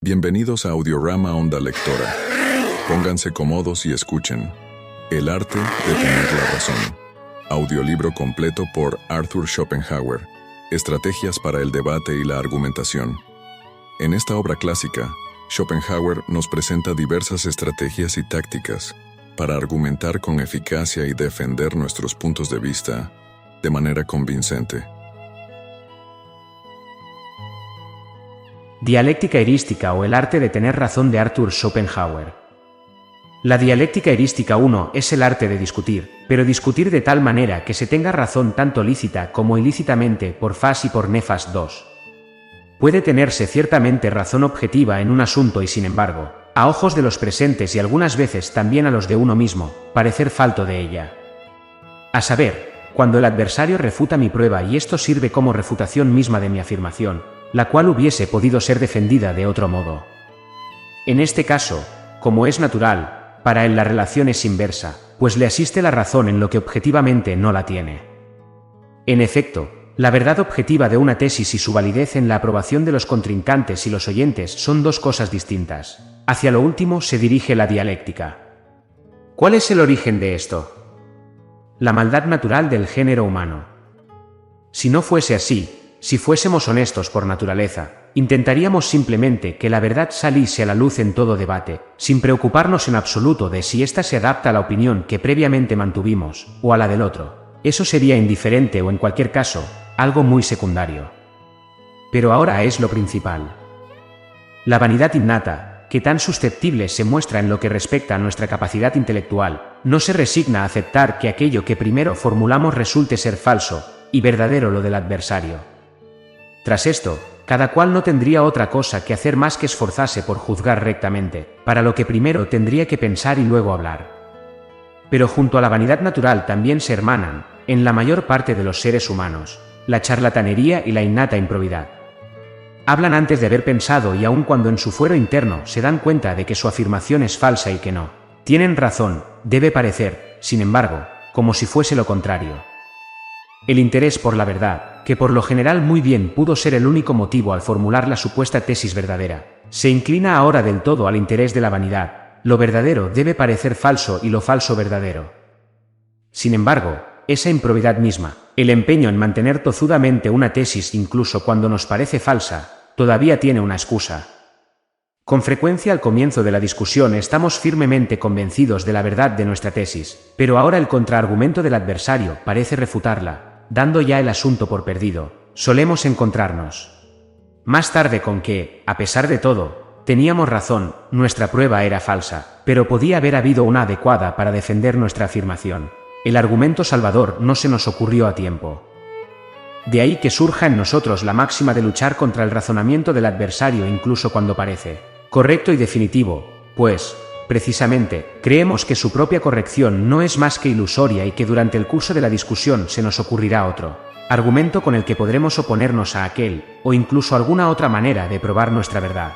Bienvenidos a Audiorama Onda Lectora. Pónganse cómodos y escuchen. El arte de tener la razón. Audiolibro completo por Arthur Schopenhauer. Estrategias para el debate y la argumentación. En esta obra clásica, Schopenhauer nos presenta diversas estrategias y tácticas para argumentar con eficacia y defender nuestros puntos de vista de manera convincente. Dialéctica erística o el arte de tener razón de Arthur Schopenhauer. La dialéctica erística 1 es el arte de discutir, pero discutir de tal manera que se tenga razón tanto lícita como ilícitamente por fas y por nefas 2. Puede tenerse ciertamente razón objetiva en un asunto y sin embargo, a ojos de los presentes y algunas veces también a los de uno mismo, parecer falto de ella. A saber, cuando el adversario refuta mi prueba y esto sirve como refutación misma de mi afirmación, la cual hubiese podido ser defendida de otro modo. En este caso, como es natural, para él la relación es inversa, pues le asiste la razón en lo que objetivamente no la tiene. En efecto, la verdad objetiva de una tesis y su validez en la aprobación de los contrincantes y los oyentes son dos cosas distintas. Hacia lo último se dirige la dialéctica. ¿Cuál es el origen de esto? La maldad natural del género humano. Si no fuese así, si fuésemos honestos por naturaleza, intentaríamos simplemente que la verdad saliese a la luz en todo debate, sin preocuparnos en absoluto de si ésta se adapta a la opinión que previamente mantuvimos, o a la del otro. Eso sería indiferente o en cualquier caso, algo muy secundario. Pero ahora es lo principal. La vanidad innata, que tan susceptible se muestra en lo que respecta a nuestra capacidad intelectual, no se resigna a aceptar que aquello que primero formulamos resulte ser falso, y verdadero lo del adversario. Tras esto, cada cual no tendría otra cosa que hacer más que esforzarse por juzgar rectamente, para lo que primero tendría que pensar y luego hablar. Pero junto a la vanidad natural también se hermanan, en la mayor parte de los seres humanos, la charlatanería y la innata improbidad. Hablan antes de haber pensado y aun cuando en su fuero interno se dan cuenta de que su afirmación es falsa y que no tienen razón, debe parecer, sin embargo, como si fuese lo contrario. El interés por la verdad, que por lo general muy bien pudo ser el único motivo al formular la supuesta tesis verdadera, se inclina ahora del todo al interés de la vanidad. Lo verdadero debe parecer falso y lo falso verdadero. Sin embargo, esa improbidad misma, el empeño en mantener tozudamente una tesis incluso cuando nos parece falsa, todavía tiene una excusa. Con frecuencia al comienzo de la discusión estamos firmemente convencidos de la verdad de nuestra tesis, pero ahora el contraargumento del adversario parece refutarla, dando ya el asunto por perdido. Solemos encontrarnos más tarde con que, a pesar de todo, teníamos razón, nuestra prueba era falsa, pero podía haber habido una adecuada para defender nuestra afirmación. El argumento salvador no se nos ocurrió a tiempo. De ahí que surja en nosotros la máxima de luchar contra el razonamiento del adversario incluso cuando parece correcto y definitivo, pues, precisamente, creemos que su propia corrección no es más que ilusoria y que durante el curso de la discusión se nos ocurrirá otro argumento con el que podremos oponernos a aquel, o incluso alguna otra manera de probar nuestra verdad.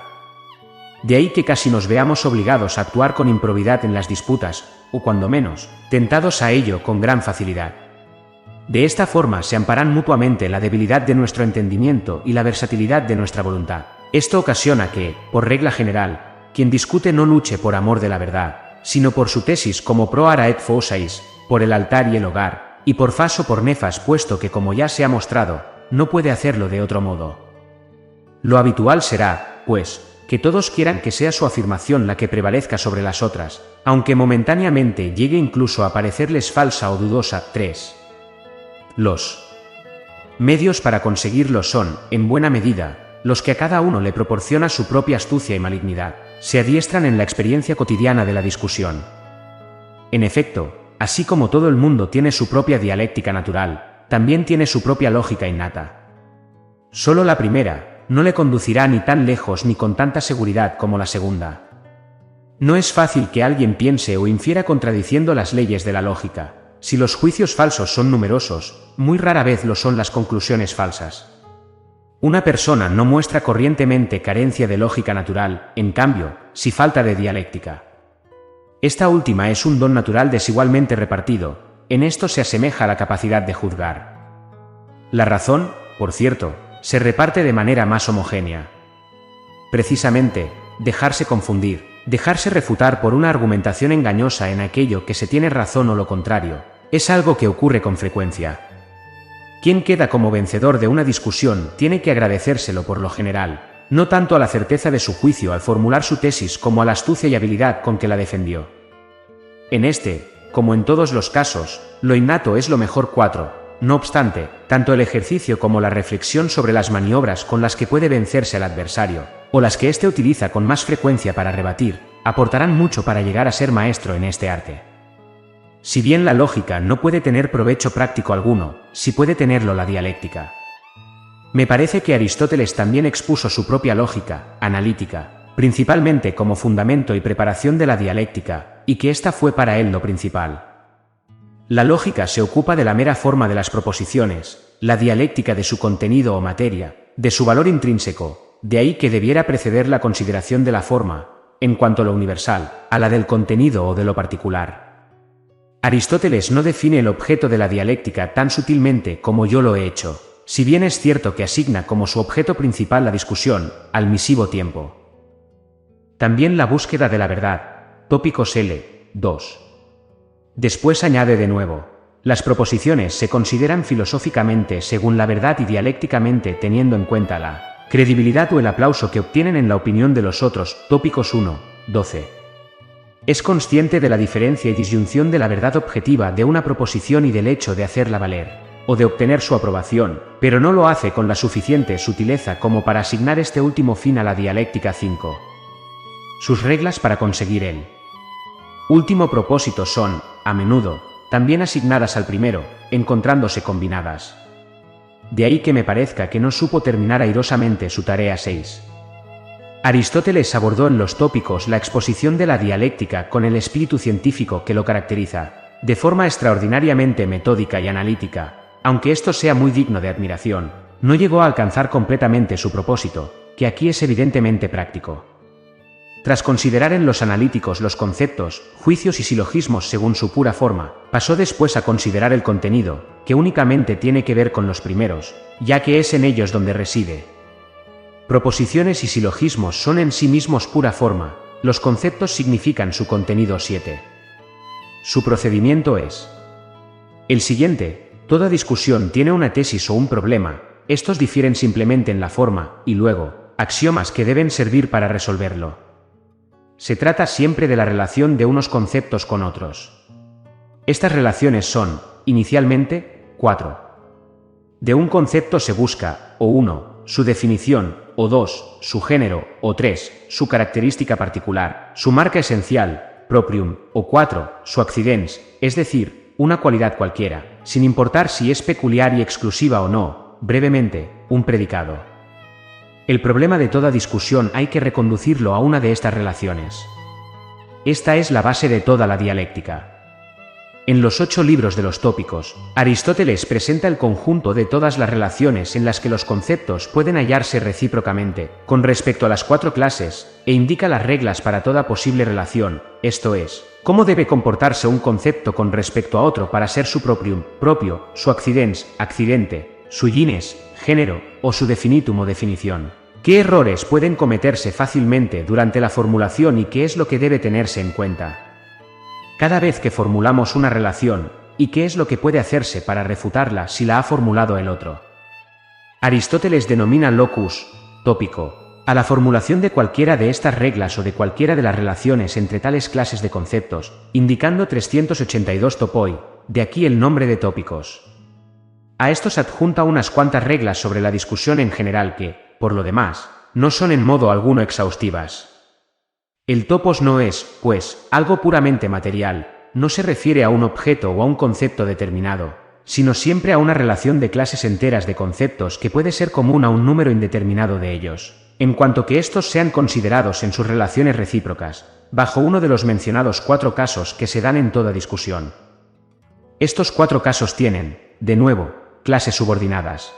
De ahí que casi nos veamos obligados a actuar con improbidad en las disputas, o cuando menos, tentados a ello con gran facilidad. De esta forma se amparan mutuamente la debilidad de nuestro entendimiento y la versatilidad de nuestra voluntad. Esto ocasiona que, por regla general, quien discute no luche por amor de la verdad, sino por su tesis como pro ara et faucais, por el altar y el hogar, y por fas o por nefas, puesto que como ya se ha mostrado, no puede hacerlo de otro modo. Lo habitual será, pues, que todos quieran que sea su afirmación la que prevalezca sobre las otras, aunque momentáneamente llegue incluso a parecerles falsa o dudosa. 3. Los medios para conseguirlo son, en buena medida, los que a cada uno le proporciona su propia astucia y malignidad. Se adiestran en la experiencia cotidiana de la discusión. En efecto, así como todo el mundo tiene su propia dialéctica natural, también tiene su propia lógica innata. Solo la primera no le conducirá ni tan lejos ni con tanta seguridad como la segunda. No es fácil que alguien piense o infiera contradiciendo las leyes de la lógica. Si los juicios falsos son numerosos, muy rara vez lo son las conclusiones falsas. Una persona no muestra corrientemente carencia de lógica natural, en cambio, si falta de dialéctica. Esta última es un don natural desigualmente repartido, en esto se asemeja a la capacidad de juzgar. La razón, por cierto, se reparte de manera más homogénea. Precisamente, dejarse confundir, dejarse refutar por una argumentación engañosa en aquello que se tiene razón o lo contrario, es algo que ocurre con frecuencia. Quien queda como vencedor de una discusión tiene que agradecérselo por lo general, no tanto a la certeza de su juicio al formular su tesis como a la astucia y habilidad con que la defendió. En este, como en todos los casos, lo innato es lo mejor. 4. No obstante, tanto el ejercicio como la reflexión sobre las maniobras con las que puede vencerse al adversario, o las que éste utiliza con más frecuencia para rebatir, aportarán mucho para llegar a ser maestro en este arte. Si bien la lógica no puede tener provecho práctico alguno, sí puede tenerlo la dialéctica. Me parece que Aristóteles también expuso su propia lógica, analítica, principalmente como fundamento y preparación de la dialéctica, y que ésta fue para él lo principal. La lógica se ocupa de la mera forma de las proposiciones, la dialéctica de su contenido o materia, de su valor intrínseco, de ahí que debiera preceder la consideración de la forma, en cuanto a lo universal, a la del contenido o de lo particular. Aristóteles no define el objeto de la dialéctica tan sutilmente como yo lo he hecho, si bien es cierto que asigna como su objeto principal la discusión, al mismo tiempo. También la búsqueda de la verdad, tópicos L. 2. Después añade de nuevo, las proposiciones se consideran filosóficamente según la verdad y dialécticamente teniendo en cuenta la credibilidad o el aplauso que obtienen en la opinión de los otros, tópicos 1. 12. Es consciente de la diferencia y disyunción de la verdad objetiva de una proposición y del hecho de hacerla valer, o de obtener su aprobación, pero no lo hace con la suficiente sutileza como para asignar este último fin a la dialéctica. 5. Sus reglas para conseguir el último propósito son, a menudo, también asignadas al primero, encontrándose combinadas. De ahí que me parezca que no supo terminar airosamente su tarea. 6. Aristóteles abordó en los tópicos la exposición de la dialéctica con el espíritu científico que lo caracteriza, de forma extraordinariamente metódica y analítica, aunque esto sea muy digno de admiración, no llegó a alcanzar completamente su propósito, que aquí es evidentemente práctico. Tras considerar en los analíticos los conceptos, juicios y silogismos según su pura forma, pasó después a considerar el contenido, que únicamente tiene que ver con los primeros, ya que es en ellos donde reside. Proposiciones y silogismos son en sí mismos pura forma, los conceptos significan su contenido. 7. Su procedimiento es el siguiente: toda discusión tiene una tesis o un problema, estos difieren simplemente en la forma, y luego, axiomas que deben servir para resolverlo. Se trata siempre de la relación de unos conceptos con otros. Estas relaciones son, inicialmente, 4. De un concepto se busca, o 1, su definición, o 2, su género, o 3, su característica particular, su marca esencial, proprium, o 4, su accidens, es decir, una cualidad cualquiera, sin importar si es peculiar y exclusiva o no, brevemente, un predicado. El problema de toda discusión hay que reconducirlo a una de estas relaciones. Esta es la base de toda la dialéctica. En los 8 libros de los tópicos, Aristóteles presenta el conjunto de todas las relaciones en las que los conceptos pueden hallarse recíprocamente, con respecto a las 4 clases, e indica las reglas para toda posible relación, esto es, cómo debe comportarse un concepto con respecto a otro para ser su proprium, propio, su accidens, accidente, su gines, género, o su definitum o definición. ¿Qué errores pueden cometerse fácilmente durante la formulación y qué es lo que debe tenerse en cuenta cada vez que formulamos una relación, y qué es lo que puede hacerse para refutarla si la ha formulado el otro? Aristóteles denomina locus, tópico, a la formulación de cualquiera de estas reglas o de cualquiera de las relaciones entre tales clases de conceptos, indicando 382 topoi, de aquí el nombre de tópicos. A estos adjunta unas cuantas reglas sobre la discusión en general que, por lo demás, no son en modo alguno exhaustivas. El topos no es, pues, algo puramente material, no se refiere a un objeto o a un concepto determinado, sino siempre a una relación de clases enteras de conceptos que puede ser común a un número indeterminado de ellos, en cuanto que estos sean considerados en sus relaciones recíprocas, bajo uno de los mencionados 4 casos que se dan en toda discusión. Estos 4 casos tienen, de nuevo, clases subordinadas.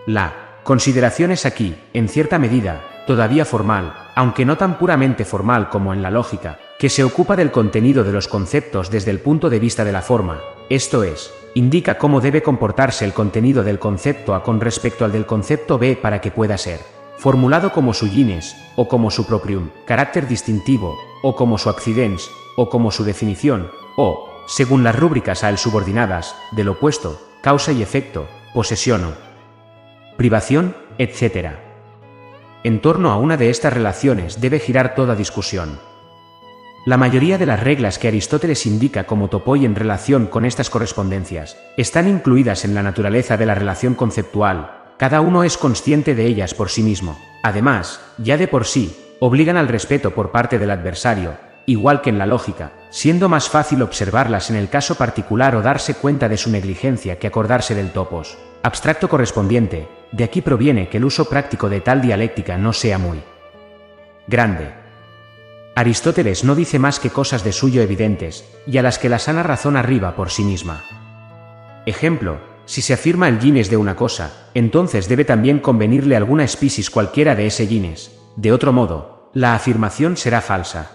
La consideración es aquí, en cierta medida, todavía formal, aunque no tan puramente formal como en la lógica, que se ocupa del contenido de los conceptos desde el punto de vista de la forma, esto es, indica cómo debe comportarse el contenido del concepto A con respecto al del concepto B para que pueda ser formulado como su gines, o como su proprium, carácter distintivo, o como su accidens, o como su definición, o, según las rúbricas a él subordinadas, del opuesto, causa y efecto, posesión o privación, etc. En torno a una de estas relaciones debe girar toda discusión. La mayoría de las reglas que Aristóteles indica como topoi en relación con estas correspondencias están incluidas en la naturaleza de la relación conceptual. Cada uno es consciente de ellas por sí mismo. Además, ya de por sí, obligan al respeto por parte del adversario, igual que en la lógica, siendo más fácil observarlas en el caso particular o darse cuenta de su negligencia que acordarse del topos abstracto correspondiente. De aquí proviene que el uso práctico de tal dialéctica no sea muy grande. Aristóteles no dice más que cosas de suyo evidentes, y a las que la sana razón arriba por sí misma. Ejemplo: si se afirma el gines de una cosa, entonces debe también convenirle alguna species cualquiera de ese gines, de otro modo, la afirmación será falsa.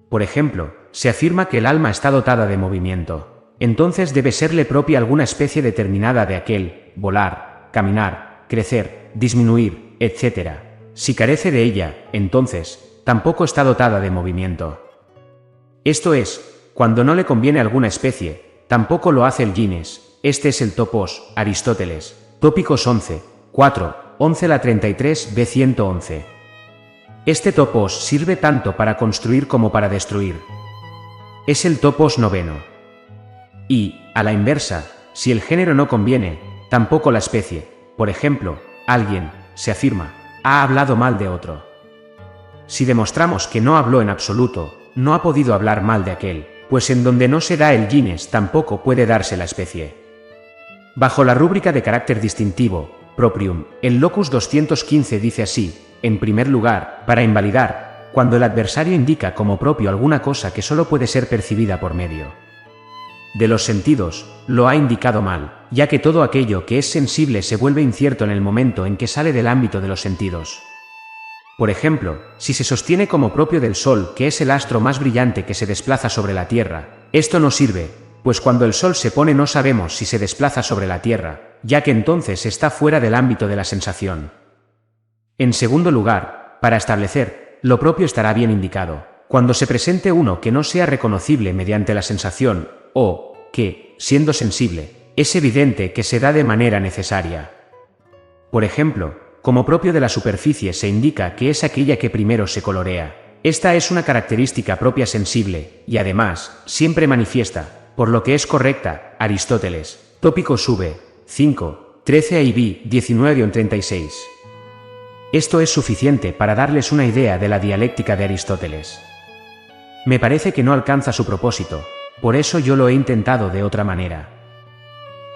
Por ejemplo, se afirma que el alma está dotada de movimiento, entonces debe serle propia alguna especie determinada de aquel, volar, caminar, crecer, disminuir, etc. Si carece de ella, entonces, tampoco está dotada de movimiento. Esto es, cuando no le conviene alguna especie, tampoco lo hace el gines. Este es el topos, Aristóteles. Tópicos 11, 4, 11 la 33 b 111. Este topos sirve tanto para construir como para destruir. Es el topos noveno. Y, a la inversa, si el género no conviene, tampoco la especie. Por ejemplo, alguien, se afirma, ha hablado mal de otro. Si demostramos que no habló en absoluto, no ha podido hablar mal de aquel, pues en donde no se da el gines tampoco puede darse la especie. Bajo la rúbrica de carácter distintivo, proprium, el locus 215 dice así: en primer lugar, para invalidar, cuando el adversario indica como propio alguna cosa que solo puede ser percibida por medio de los sentidos, lo ha indicado mal, ya que todo aquello que es sensible se vuelve incierto en el momento en que sale del ámbito de los sentidos. Por ejemplo, si se sostiene como propio del Sol que es el astro más brillante que se desplaza sobre la Tierra, esto no sirve, pues cuando el Sol se pone no sabemos si se desplaza sobre la Tierra, ya que entonces está fuera del ámbito de la sensación. En segundo lugar, para establecer, lo propio estará bien indicado, cuando se presente uno que no sea reconocible mediante la sensación, o que, siendo sensible, es evidente que se da de manera necesaria. Por ejemplo, como propio de la superficie se indica que es aquella que primero se colorea. Esta es una característica propia sensible, y además, siempre manifiesta, por lo que es correcta, Aristóteles. Tópico sube, 5, 13 IB, 19-36. Esto es suficiente para darles una idea de la dialéctica de Aristóteles. Me parece que no alcanza su propósito, por eso yo lo he intentado de otra manera.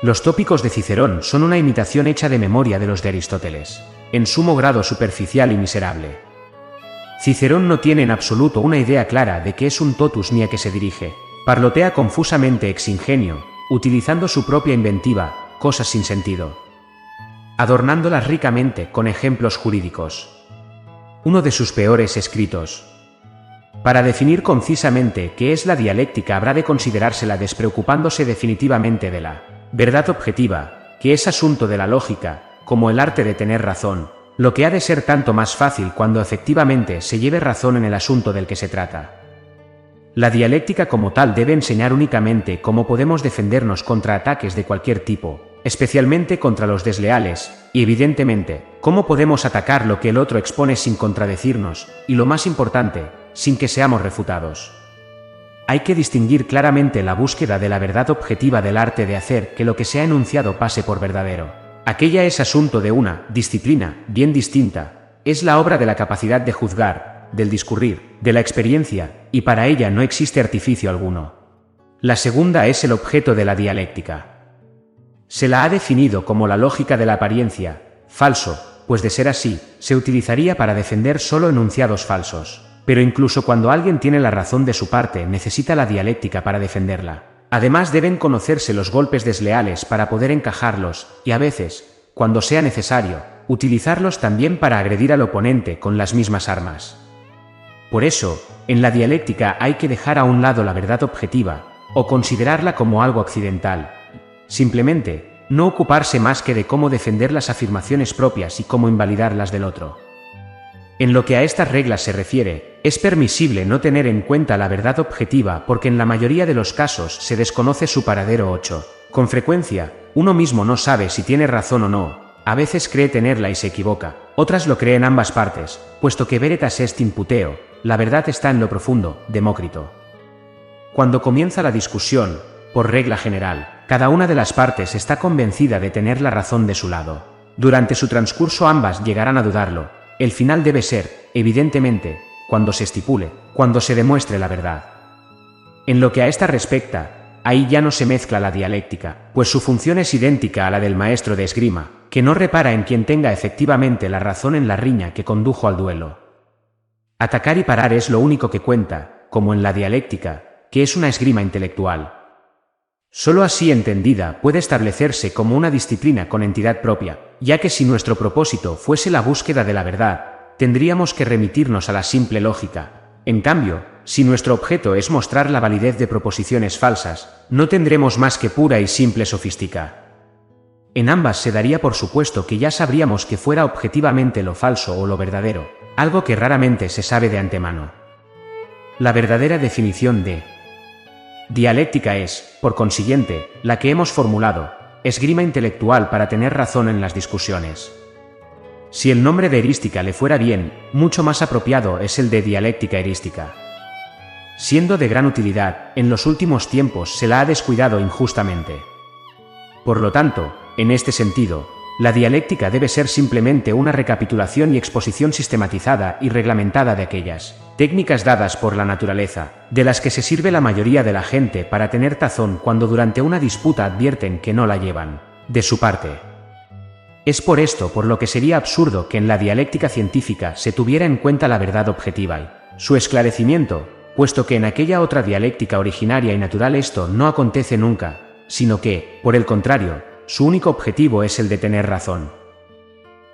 Los tópicos de Cicerón son una imitación hecha de memoria de los de Aristóteles, en sumo grado superficial y miserable. Cicerón no tiene en absoluto una idea clara de qué es un totus ni a qué se dirige, parlotea confusamente ex ingenio, utilizando su propia inventiva, cosas sin sentido, adornándolas ricamente con ejemplos jurídicos. Uno de sus peores escritos. Para definir concisamente qué es la dialéctica habrá de considerársela despreocupándose definitivamente de la verdad objetiva, que es asunto de la lógica, como el arte de tener razón, lo que ha de ser tanto más fácil cuando efectivamente se lleve razón en el asunto del que se trata. La dialéctica como tal debe enseñar únicamente cómo podemos defendernos contra ataques de cualquier tipo, especialmente contra los desleales, y evidentemente, cómo podemos atacar lo que el otro expone sin contradecirnos, y lo más importante, sin que seamos refutados. Hay que distinguir claramente la búsqueda de la verdad objetiva del arte de hacer que lo que se ha enunciado pase por verdadero. Aquella es asunto de una disciplina bien distinta, es la obra de la capacidad de juzgar, del discurrir, de la experiencia, y para ella no existe artificio alguno. La segunda es el objeto de la dialéctica. Se la ha definido como la lógica de la apariencia, falso, pues de ser así, se utilizaría para defender solo enunciados falsos. Pero incluso cuando alguien tiene la razón de su parte, necesita la dialéctica para defenderla. Además deben conocerse los golpes desleales para poder encajarlos, y a veces, cuando sea necesario, utilizarlos también para agredir al oponente con las mismas armas. Por eso, en la dialéctica hay que dejar a un lado la verdad objetiva, o considerarla como algo accidental. Simplemente, no ocuparse más que de cómo defender las afirmaciones propias y cómo invalidar las del otro. En lo que a estas reglas se refiere, es permisible no tener en cuenta la verdad objetiva porque en la mayoría de los casos se desconoce su paradero 8. Con frecuencia, uno mismo no sabe si tiene razón o no, a veces cree tenerla y se equivoca, otras lo creen ambas partes, puesto que veritas est in puteo, la verdad está en lo profundo, Demócrito. Cuando comienza la discusión, por regla general, cada una de las partes está convencida de tener la razón de su lado. Durante su transcurso ambas llegarán a dudarlo. El final debe ser, evidentemente, cuando se estipule, cuando se demuestre la verdad. En lo que a esta respecta, ahí ya no se mezcla la dialéctica, pues su función es idéntica a la del maestro de esgrima, que no repara en quien tenga efectivamente la razón en la riña que condujo al duelo. Atacar y parar es lo único que cuenta, como en la dialéctica, que es una esgrima intelectual. Solo así entendida puede establecerse como una disciplina con entidad propia, ya que si nuestro propósito fuese la búsqueda de la verdad, tendríamos que remitirnos a la simple lógica. En cambio, si nuestro objeto es mostrar la validez de proposiciones falsas, no tendremos más que pura y simple sofística. En ambas se daría por supuesto que ya sabríamos que fuera objetivamente lo falso o lo verdadero, algo que raramente se sabe de antemano. La verdadera definición de dialéctica es, por consiguiente, la que hemos formulado, esgrima intelectual para tener razón en las discusiones. Si el nombre de erística le fuera bien, mucho más apropiado es el de dialéctica erística. Siendo de gran utilidad, en los últimos tiempos se la ha descuidado injustamente. Por lo tanto, en este sentido, la dialéctica debe ser simplemente una recapitulación y exposición sistematizada y reglamentada de aquellas técnicas dadas por la naturaleza, de las que se sirve la mayoría de la gente para tener razón cuando durante una disputa advierten que no la llevan de su parte. Es por esto por lo que sería absurdo que en la dialéctica científica se tuviera en cuenta la verdad objetiva y su esclarecimiento, puesto que en aquella otra dialéctica originaria y natural esto no acontece nunca, sino que, por el contrario, su único objetivo es el de tener razón.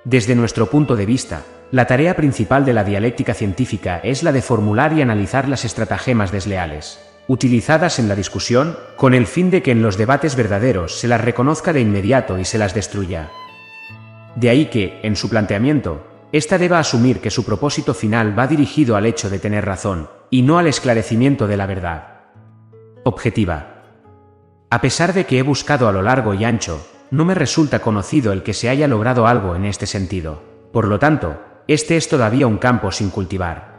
Desde nuestro punto de vista, la tarea principal de la dialéctica científica es la de formular y analizar las estratagemas desleales, utilizadas en la discusión, con el fin de que en los debates verdaderos se las reconozca de inmediato y se las destruya. De ahí que, en su planteamiento, ésta deba asumir que su propósito final va dirigido al hecho de tener razón, y no al esclarecimiento de la verdad objetiva. A pesar de que he buscado a lo largo y ancho, no me resulta conocido el que se haya logrado algo en este sentido. Por lo tanto, este es todavía un campo sin cultivar.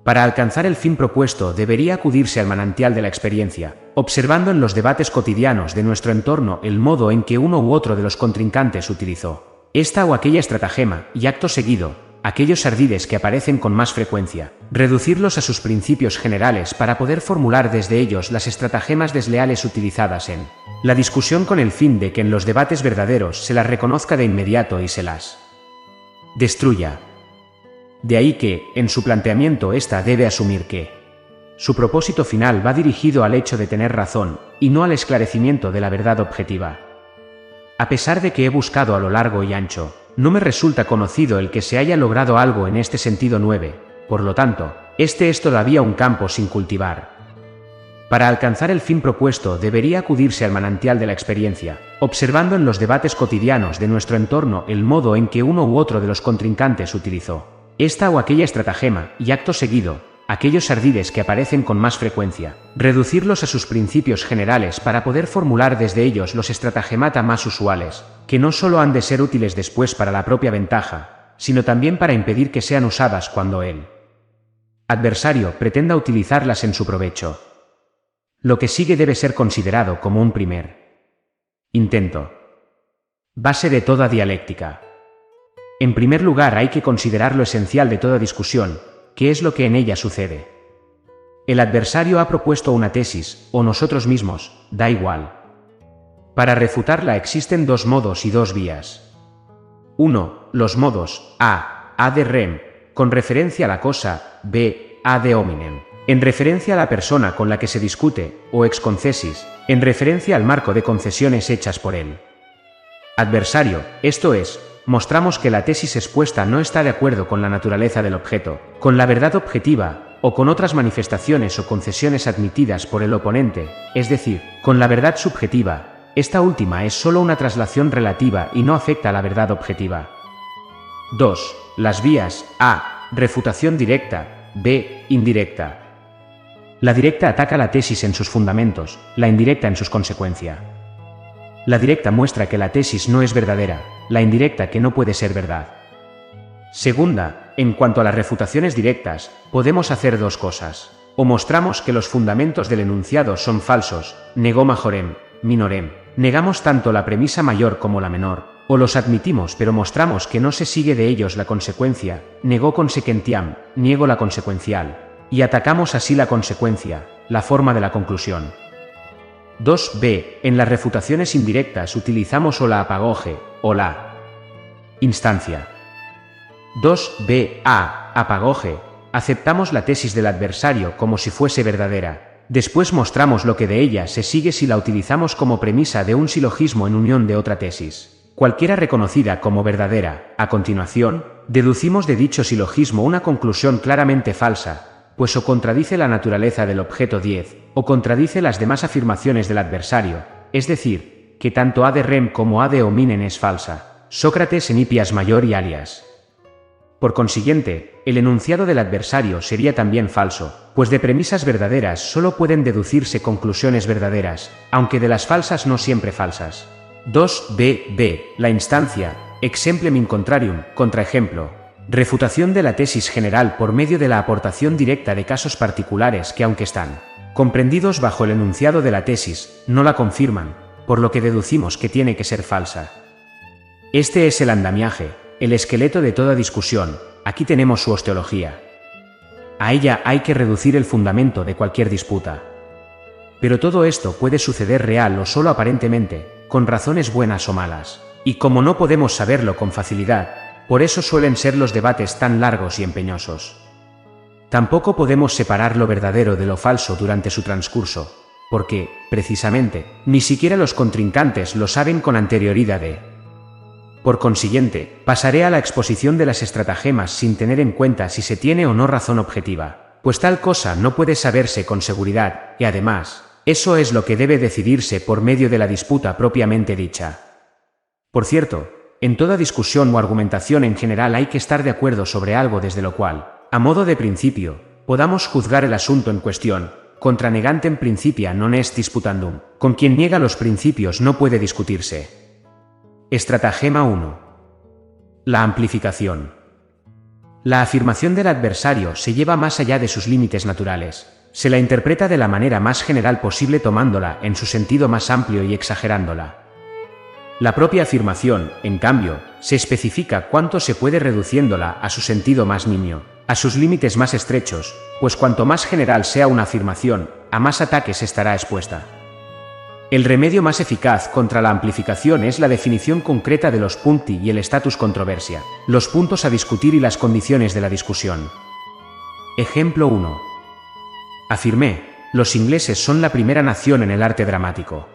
Para alcanzar el fin propuesto debería acudirse al manantial de la experiencia, observando en los debates cotidianos de nuestro entorno el modo en que uno u otro de los contrincantes utilizó esta o aquella estratagema, y acto seguido, aquellos ardides que aparecen con más frecuencia, reducirlos a sus principios generales para poder formular desde ellos las estratagemas desleales utilizadas en la discusión con el fin de que en los debates verdaderos se las reconozca de inmediato y se las destruya. De ahí que, en su planteamiento ésta debe asumir que su propósito final va dirigido al hecho de tener razón, y no al esclarecimiento de la verdad objetiva. A pesar de que he buscado a lo largo y ancho, no me resulta conocido el que se haya logrado algo en este sentido 9, por lo tanto, este es todavía un campo sin cultivar. Para alcanzar el fin propuesto debería acudirse al manantial de la experiencia, observando en los debates cotidianos de nuestro entorno el modo en que uno u otro de los contrincantes utilizó esta o aquella estratagema, y acto seguido, aquellos ardides que aparecen con más frecuencia, reducirlos a sus principios generales para poder formular desde ellos los estratagemata más usuales, que no solo han de ser útiles después para la propia ventaja, sino también para impedir que sean usadas cuando el adversario pretenda utilizarlas en su provecho. Lo que sigue debe ser considerado como un primer intento. Base de toda dialéctica. En primer lugar hay que considerar lo esencial de toda discusión, que es lo que en ella sucede. El adversario ha propuesto una tesis, o nosotros mismos, da igual. Para refutarla existen dos modos y dos vías. 1. Los modos A ad rem, con referencia a la cosa, B, ad hominem, en referencia a la persona con la que se discute, o ex concessis, en referencia al marco de concesiones hechas por él adversario, esto es, mostramos que la tesis expuesta no está de acuerdo con la naturaleza del objeto, con la verdad objetiva, o con otras manifestaciones o concesiones admitidas por el oponente, es decir, con la verdad subjetiva, esta última es solo una traslación relativa y no afecta a la verdad objetiva. 2. Las vías a. Refutación directa, b. Indirecta. La directa ataca la tesis en sus fundamentos, la indirecta en sus consecuencias. La directa muestra que la tesis no es verdadera, la indirecta que no puede ser verdad. Segunda, en cuanto a las refutaciones directas, podemos hacer dos cosas. O mostramos que los fundamentos del enunciado son falsos, nego majorem, minorem, negamos tanto la premisa mayor como la menor, o los admitimos pero mostramos que no se sigue de ellos la consecuencia, nego consequentiam, niego la consecuencial, y atacamos así la consecuencia, la forma de la conclusión. 2b. En las refutaciones indirectas utilizamos o la apagoge, o la instancia. 2b. A. Apagoge. Aceptamos la tesis del adversario como si fuese verdadera. Después mostramos lo que de ella se sigue si la utilizamos como premisa de un silogismo en unión de otra tesis, cualquiera reconocida como verdadera. A continuación, deducimos de dicho silogismo una conclusión claramente falsa, pues o contradice la naturaleza del objeto 10, o contradice las demás afirmaciones del adversario, es decir, que tanto a de rem como a de hominen es falsa. Sócrates en Hippias Mayor y alias. Por consiguiente, el enunciado del adversario sería también falso, pues de premisas verdaderas solo pueden deducirse conclusiones verdaderas, aunque de las falsas no siempre falsas. 2b. La instancia, exemplem in contrarium, contraejemplo. Refutación de la tesis general por medio de la aportación directa de casos particulares que, aunque están comprendidos bajo el enunciado de la tesis, no la confirman, por lo que deducimos que tiene que ser falsa. Este es el andamiaje, el esqueleto de toda discusión. Aquí tenemos su osteología. A ella hay que reducir el fundamento de cualquier disputa. Pero todo esto puede suceder real o solo aparentemente, con razones buenas o malas. Y como no podemos saberlo con facilidad, por eso suelen ser los debates tan largos y empeñosos. Tampoco podemos separar lo verdadero de lo falso durante su transcurso, porque, precisamente, ni siquiera los contrincantes lo saben con anterioridad. Por consiguiente, pasaré a la exposición de las estratagemas sin tener en cuenta si se tiene o no razón objetiva, pues tal cosa no puede saberse con seguridad, y además, eso es lo que debe decidirse por medio de la disputa propiamente dicha. Por cierto, en toda discusión o argumentación en general hay que estar de acuerdo sobre algo desde lo cual, a modo de principio, podamos juzgar el asunto en cuestión. Contra negantem principia non est disputandum. Con quien niega los principios no puede discutirse. Estratagema 1. La amplificación. La afirmación del adversario se lleva más allá de sus límites naturales. Se la interpreta de la manera más general posible tomándola en su sentido más amplio y exagerándola. La propia afirmación, en cambio, se especifica cuánto se puede reduciéndola a su sentido más nimio, a sus límites más estrechos, pues cuanto más general sea una afirmación, a más ataques estará expuesta. El remedio más eficaz contra la amplificación es la definición concreta de los punti y el status controversia, los puntos a discutir y las condiciones de la discusión. Ejemplo 1. Afirmé, los ingleses son la primera nación en el arte dramático.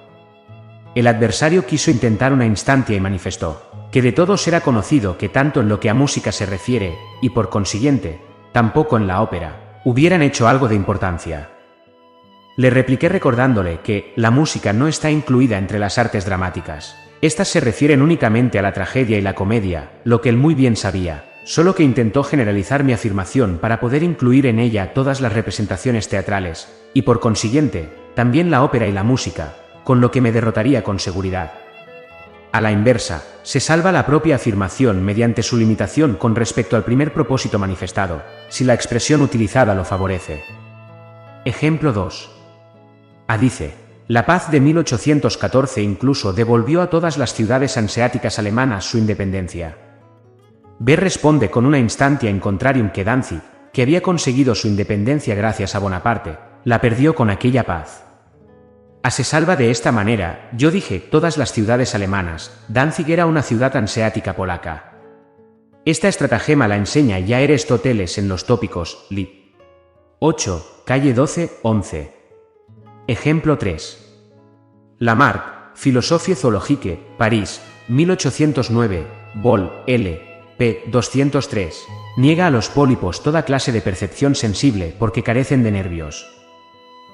El adversario quiso intentar una instancia y manifestó que de todos era conocido que tanto en lo que a música se refiere, y por consiguiente, tampoco en la ópera, hubieran hecho algo de importancia. Le repliqué recordándole que la música no está incluida entre las artes dramáticas. Estas se refieren únicamente a la tragedia y la comedia, lo que él muy bien sabía, solo que intentó generalizar mi afirmación para poder incluir en ella todas las representaciones teatrales, y por consiguiente, también la ópera y la música, con lo que me derrotaría con seguridad. A la inversa, se salva la propia afirmación mediante su limitación con respecto al primer propósito manifestado, si la expresión utilizada lo favorece. Ejemplo 2. A dice, la paz de 1814 incluso devolvió a todas las ciudades hanseáticas alemanas su independencia. B responde con una instancia in contrarium que Danzig, que había conseguido su independencia gracias a Bonaparte, la perdió con aquella paz. A se salva de esta manera, yo dije todas las ciudades alemanas, Danzig era una ciudad hanseática polaca. Esta estratagema la enseña ya Aristóteles en los tópicos, Lib. 8, calle 12, 11. Ejemplo 3. Lamarck, Philosophie zoologique, París, 1809, Vol. L. p. 203. Niega a los pólipos toda clase de percepción sensible porque carecen de nervios.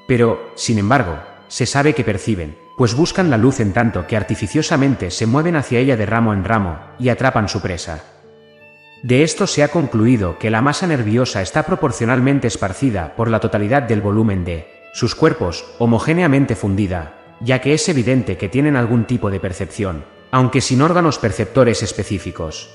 Pero, sin embargo, se sabe que perciben, pues buscan la luz en tanto que artificiosamente se mueven hacia ella de ramo en ramo y atrapan su presa. De esto se ha concluido que la masa nerviosa está proporcionalmente esparcida por la totalidad del volumen de sus cuerpos, homogéneamente fundida, ya que es evidente que tienen algún tipo de percepción, aunque sin órganos perceptores específicos.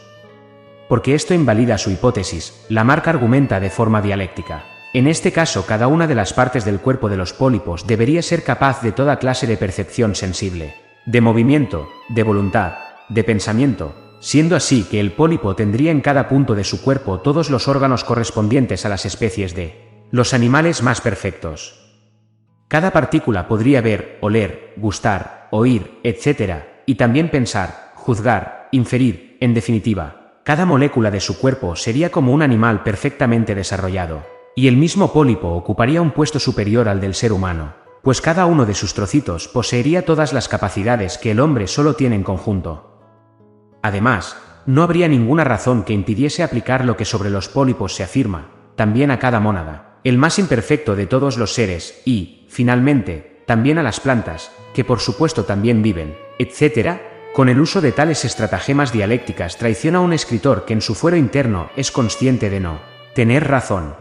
Porque esto invalida su hipótesis, Lamarck argumenta de forma dialéctica. En este caso, cada una de las partes del cuerpo de los pólipos debería ser capaz de toda clase de percepción sensible, de movimiento, de voluntad, de pensamiento, siendo así que el pólipo tendría en cada punto de su cuerpo todos los órganos correspondientes a las especies de los animales más perfectos. Cada partícula podría ver, oler, gustar, oír, etc., y también pensar, juzgar, inferir, en definitiva, cada molécula de su cuerpo sería como un animal perfectamente desarrollado, y el mismo pólipo ocuparía un puesto superior al del ser humano, pues cada uno de sus trocitos poseería todas las capacidades que el hombre solo tiene en conjunto. Además, no habría ninguna razón que impidiese aplicar lo que sobre los pólipos se afirma, también a cada mónada, el más imperfecto de todos los seres, y, finalmente, también a las plantas, que por supuesto también viven, etc. Con el uso de tales estratagemas dialécticas traiciona a un escritor que en su fuero interno es consciente de no tener razón.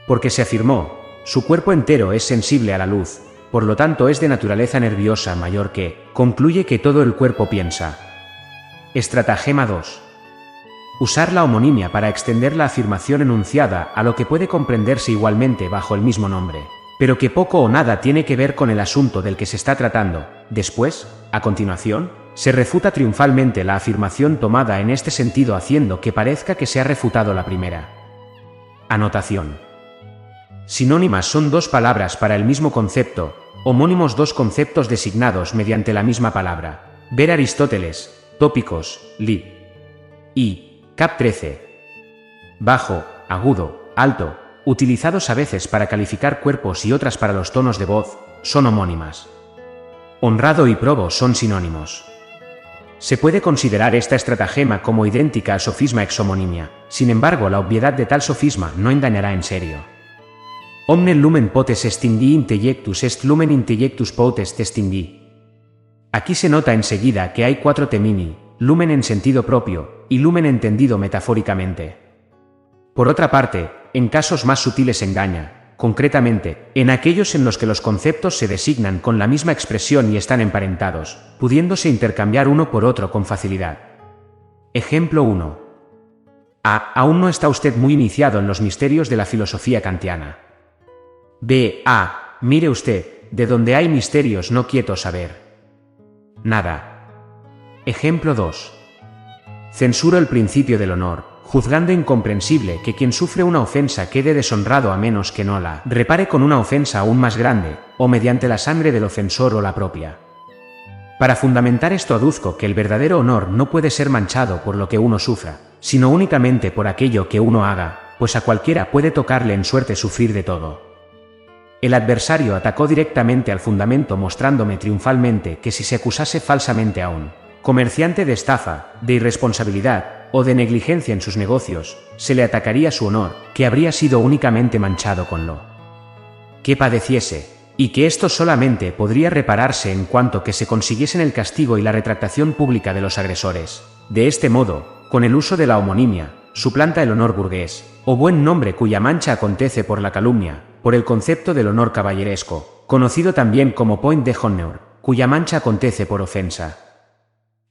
Porque se afirmó, su cuerpo entero es sensible a la luz, por lo tanto es de naturaleza nerviosa mayor que, concluye que todo el cuerpo piensa. Estratagema 2. Usar la homonimia para extender la afirmación enunciada a lo que puede comprenderse igualmente bajo el mismo nombre, pero que poco o nada tiene que ver con el asunto del que se está tratando. Después, a continuación, se refuta triunfalmente la afirmación tomada en este sentido haciendo que parezca que se ha refutado la primera. Anotación. Sinónimas son dos palabras para el mismo concepto, homónimos dos conceptos designados mediante la misma palabra. Ver Aristóteles, Tópicos, Lib. I. Cap 13. Bajo, agudo, alto, utilizados a veces para calificar cuerpos y otras para los tonos de voz, son homónimas. Honrado y probo son sinónimos. Se puede considerar esta estratagema como idéntica al sofisma exhomonimia, sin embargo la obviedad de tal sofisma no engañará en serio. Omne lumen potes extingui intellectus est lumen intellectus potest extingui. Aquí se nota enseguida que hay cuatro temini, lumen en sentido propio, y lumen entendido metafóricamente. Por otra parte, en casos más sutiles engaña, concretamente, en aquellos en los que los conceptos se designan con la misma expresión y están emparentados, pudiéndose intercambiar uno por otro con facilidad. Ejemplo 1. A. Aún no está usted muy iniciado en los misterios de la filosofía kantiana. B. A. Mire usted, de donde hay misterios no quiero saber nada. Ejemplo 2. Censuro el principio del honor, juzgando incomprensible que quien sufre una ofensa quede deshonrado a menos que no la repare con una ofensa aún más grande, o mediante la sangre del ofensor o la propia. Para fundamentar esto aduzco que el verdadero honor no puede ser manchado por lo que uno sufra, sino únicamente por aquello que uno haga, pues a cualquiera puede tocarle en suerte sufrir de todo. El adversario atacó directamente al fundamento mostrándome triunfalmente que si se acusase falsamente a un comerciante de estafa, de irresponsabilidad o de negligencia en sus negocios, se le atacaría su honor, que habría sido únicamente manchado con lo que padeciese, y que esto solamente podría repararse en cuanto que se consiguiesen el castigo y la retractación pública de los agresores. De este modo, con el uso de la homonimia, suplanta el honor burgués, o buen nombre cuya mancha acontece por la calumnia, por el concepto del honor caballeresco, conocido también como point de honneur, cuya mancha acontece por ofensa.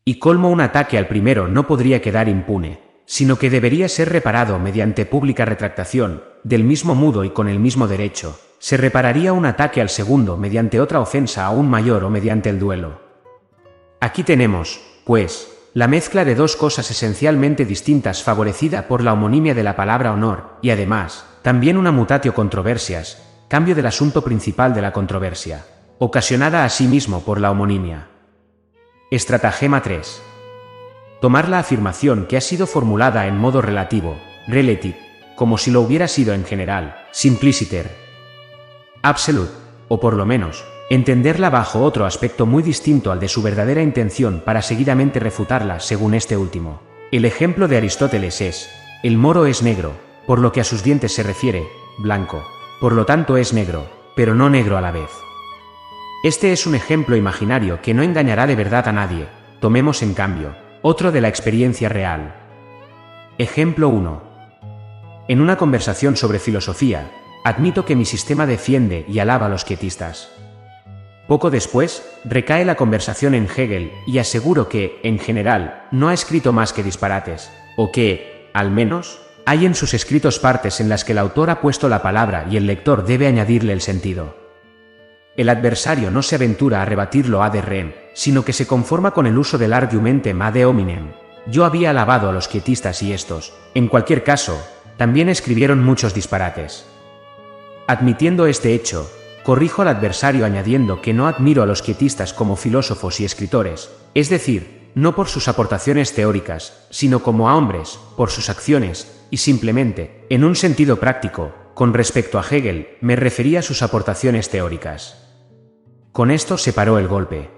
Y colmo un ataque al primero no podría quedar impune, sino que debería ser reparado mediante pública retractación, del mismo modo y con el mismo derecho, se repararía un ataque al segundo mediante otra ofensa aún mayor o mediante el duelo. Aquí tenemos, pues, la mezcla de dos cosas esencialmente distintas favorecida por la homonimia de la palabra honor, y además, también una mutatio controversias, cambio del asunto principal de la controversia, ocasionada asimismo por la homonimia. Estratagema 3. Tomar la afirmación que ha sido formulada en modo relativo, relative, como si lo hubiera sido en general, simpliciter, absolute, o por lo menos, entenderla bajo otro aspecto muy distinto al de su verdadera intención para seguidamente refutarla según este último. El ejemplo de Aristóteles es, el moro es negro, por lo que a sus dientes se refiere, blanco, por lo tanto es negro, pero no negro a la vez. Este es un ejemplo imaginario que no engañará de verdad a nadie. Tomemos en cambio otro de la experiencia real. Ejemplo 1. En una conversación sobre filosofía, admito que mi sistema defiende y alaba a los quietistas. Poco después, recae la conversación en Hegel y aseguro que, en general, no ha escrito más que disparates, o que, al menos, hay en sus escritos partes en las que el autor ha puesto la palabra y el lector debe añadirle el sentido. El adversario no se aventura a rebatirlo ad rem, sino que se conforma con el uso del argumentem ad hominem. Yo había alabado a los quietistas y estos, en cualquier caso, también escribieron muchos disparates. Admitiendo este hecho, corrijo al adversario añadiendo que no admiro a los quietistas como filósofos y escritores, es decir, no por sus aportaciones teóricas, sino como a hombres, por sus acciones, y simplemente, en un sentido práctico, con respecto a Hegel, me refería a sus aportaciones teóricas. Con esto se paró el golpe.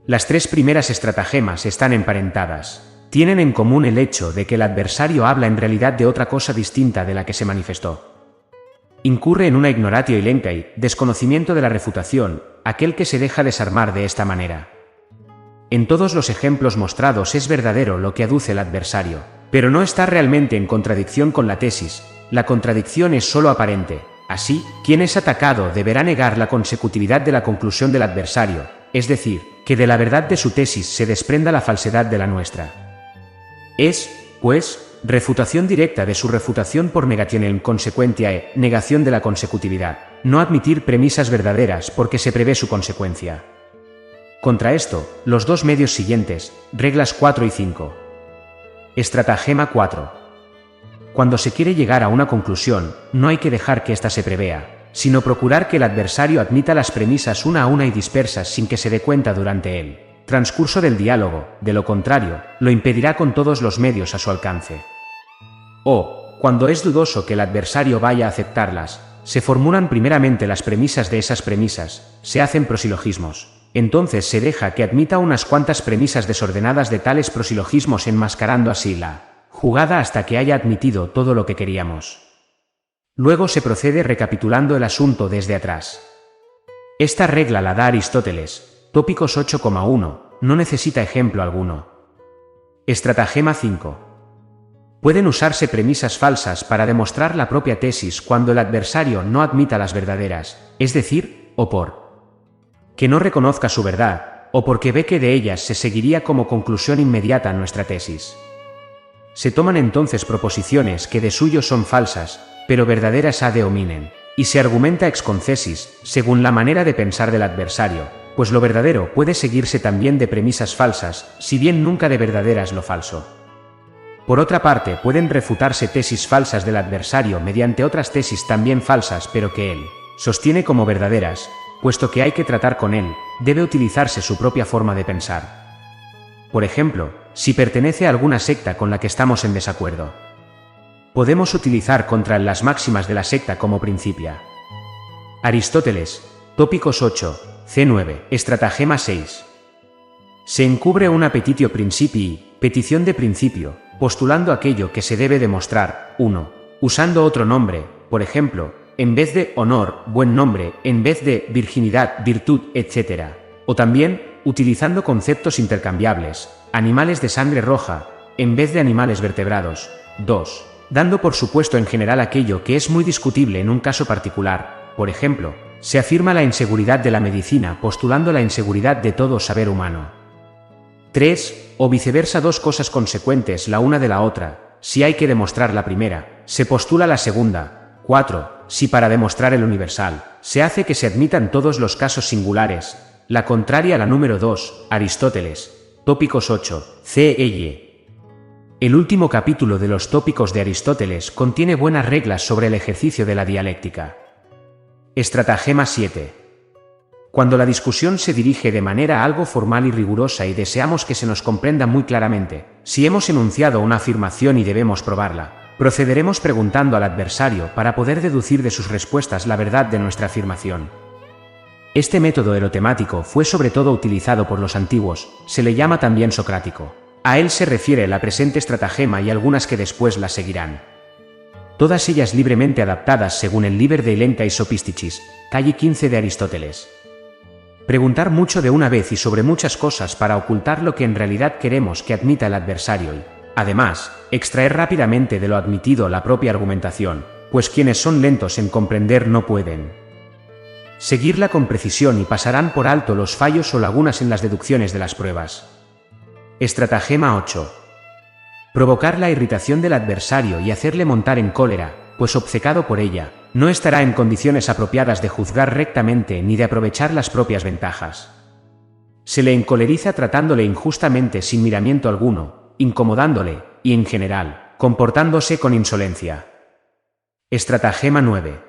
Las tres primeras estratagemas están emparentadas. Tienen en común el hecho de que el adversario habla en realidad de otra cosa distinta de la que se manifestó. Incurre en una ignoratio elenchai, desconocimiento de la refutación, aquel que se deja desarmar de esta manera. En todos los ejemplos mostrados es verdadero lo que aduce el adversario, pero no está realmente en contradicción con la tesis, la contradicción es sólo aparente. Así, quien es atacado deberá negar la consecutividad de la conclusión del adversario, es decir, que de la verdad de su tesis se desprenda la falsedad de la nuestra. Es, pues, refutación directa de su refutación por negationem consequentiae, negación de la consecutividad, no admitir premisas verdaderas porque se prevé su consecuencia. Contra esto, los dos medios siguientes, reglas 4 y 5. Estratagema 4. Cuando se quiere llegar a una conclusión, no hay que dejar que ésta se prevea, sino procurar que el adversario admita las premisas una a una y dispersas sin que se dé cuenta durante el transcurso del diálogo, de lo contrario, lo impedirá con todos los medios a su alcance. O, cuando es dudoso que el adversario vaya a aceptarlas, se formulan primeramente las premisas de esas premisas, se hacen prosilogismos. Entonces se deja que admita unas cuantas premisas desordenadas de tales prosilogismos enmascarando así la jugada hasta que haya admitido todo lo que queríamos. Luego se procede recapitulando el asunto desde atrás. Esta regla la da Aristóteles, Tópicos 8,1, no necesita ejemplo alguno. Estratagema 5. Pueden usarse premisas falsas para demostrar la propia tesis cuando el adversario no admita las verdaderas, es decir, o por que no reconozca su verdad, o porque ve que de ellas se seguiría como conclusión inmediata nuestra tesis. Se toman entonces proposiciones que de suyo son falsas, pero verdaderas ad hominem, y se argumenta ex concessis, según la manera de pensar del adversario, pues lo verdadero puede seguirse también de premisas falsas, si bien nunca de verdaderas lo falso. Por otra parte, pueden refutarse tesis falsas del adversario mediante otras tesis también falsas pero que él sostiene como verdaderas, puesto que hay que tratar con él, debe utilizarse su propia forma de pensar. Por ejemplo, si pertenece a alguna secta con la que estamos en desacuerdo, podemos utilizar contra él las máximas de la secta como principia. Aristóteles, Tópicos 8, C9, Estratagema 6. Se encubre una petitio principii, petición de principio, postulando aquello que se debe demostrar, 1. Usando otro nombre, por ejemplo, en vez de honor, buen nombre, en vez de virginidad, virtud, etc. O también, utilizando conceptos intercambiables, animales de sangre roja, en vez de animales vertebrados, 2. Dando por supuesto en general aquello que es muy discutible en un caso particular, por ejemplo, se afirma la inseguridad de la medicina postulando la inseguridad de todo saber humano. 3. O viceversa dos cosas consecuentes la una de la otra, si hay que demostrar la primera, se postula la segunda. 4. Si para demostrar el universal, se hace que se admitan todos los casos singulares, la contraria a la número 2, Aristóteles, Tópicos 8, C.E.Y. El último capítulo de los Tópicos de Aristóteles contiene buenas reglas sobre el ejercicio de la dialéctica. Estratagema 7. Cuando la discusión se dirige de manera algo formal y rigurosa y deseamos que se nos comprenda muy claramente, si hemos enunciado una afirmación y debemos probarla, procederemos preguntando al adversario para poder deducir de sus respuestas la verdad de nuestra afirmación. Este método erotemático fue sobre todo utilizado por los antiguos, se le llama también socrático. A él se refiere la presente estratagema y algunas que después la seguirán. Todas ellas libremente adaptadas según el Liber de Elenchai Sophisticis, calle 15 de Aristóteles. Preguntar mucho de una vez y sobre muchas cosas para ocultar lo que en realidad queremos que admita el adversario y, además, extraer rápidamente de lo admitido la propia argumentación, pues quienes son lentos en comprender no pueden seguirla con precisión y pasarán por alto los fallos o lagunas en las deducciones de las pruebas. Estratagema 8. Provocar la irritación del adversario y hacerle montar en cólera, pues obcecado por ella, no estará en condiciones apropiadas de juzgar rectamente ni de aprovechar las propias ventajas. Se le encoleriza tratándole injustamente sin miramiento alguno, incomodándole, y en general, comportándose con insolencia. Estratagema 9.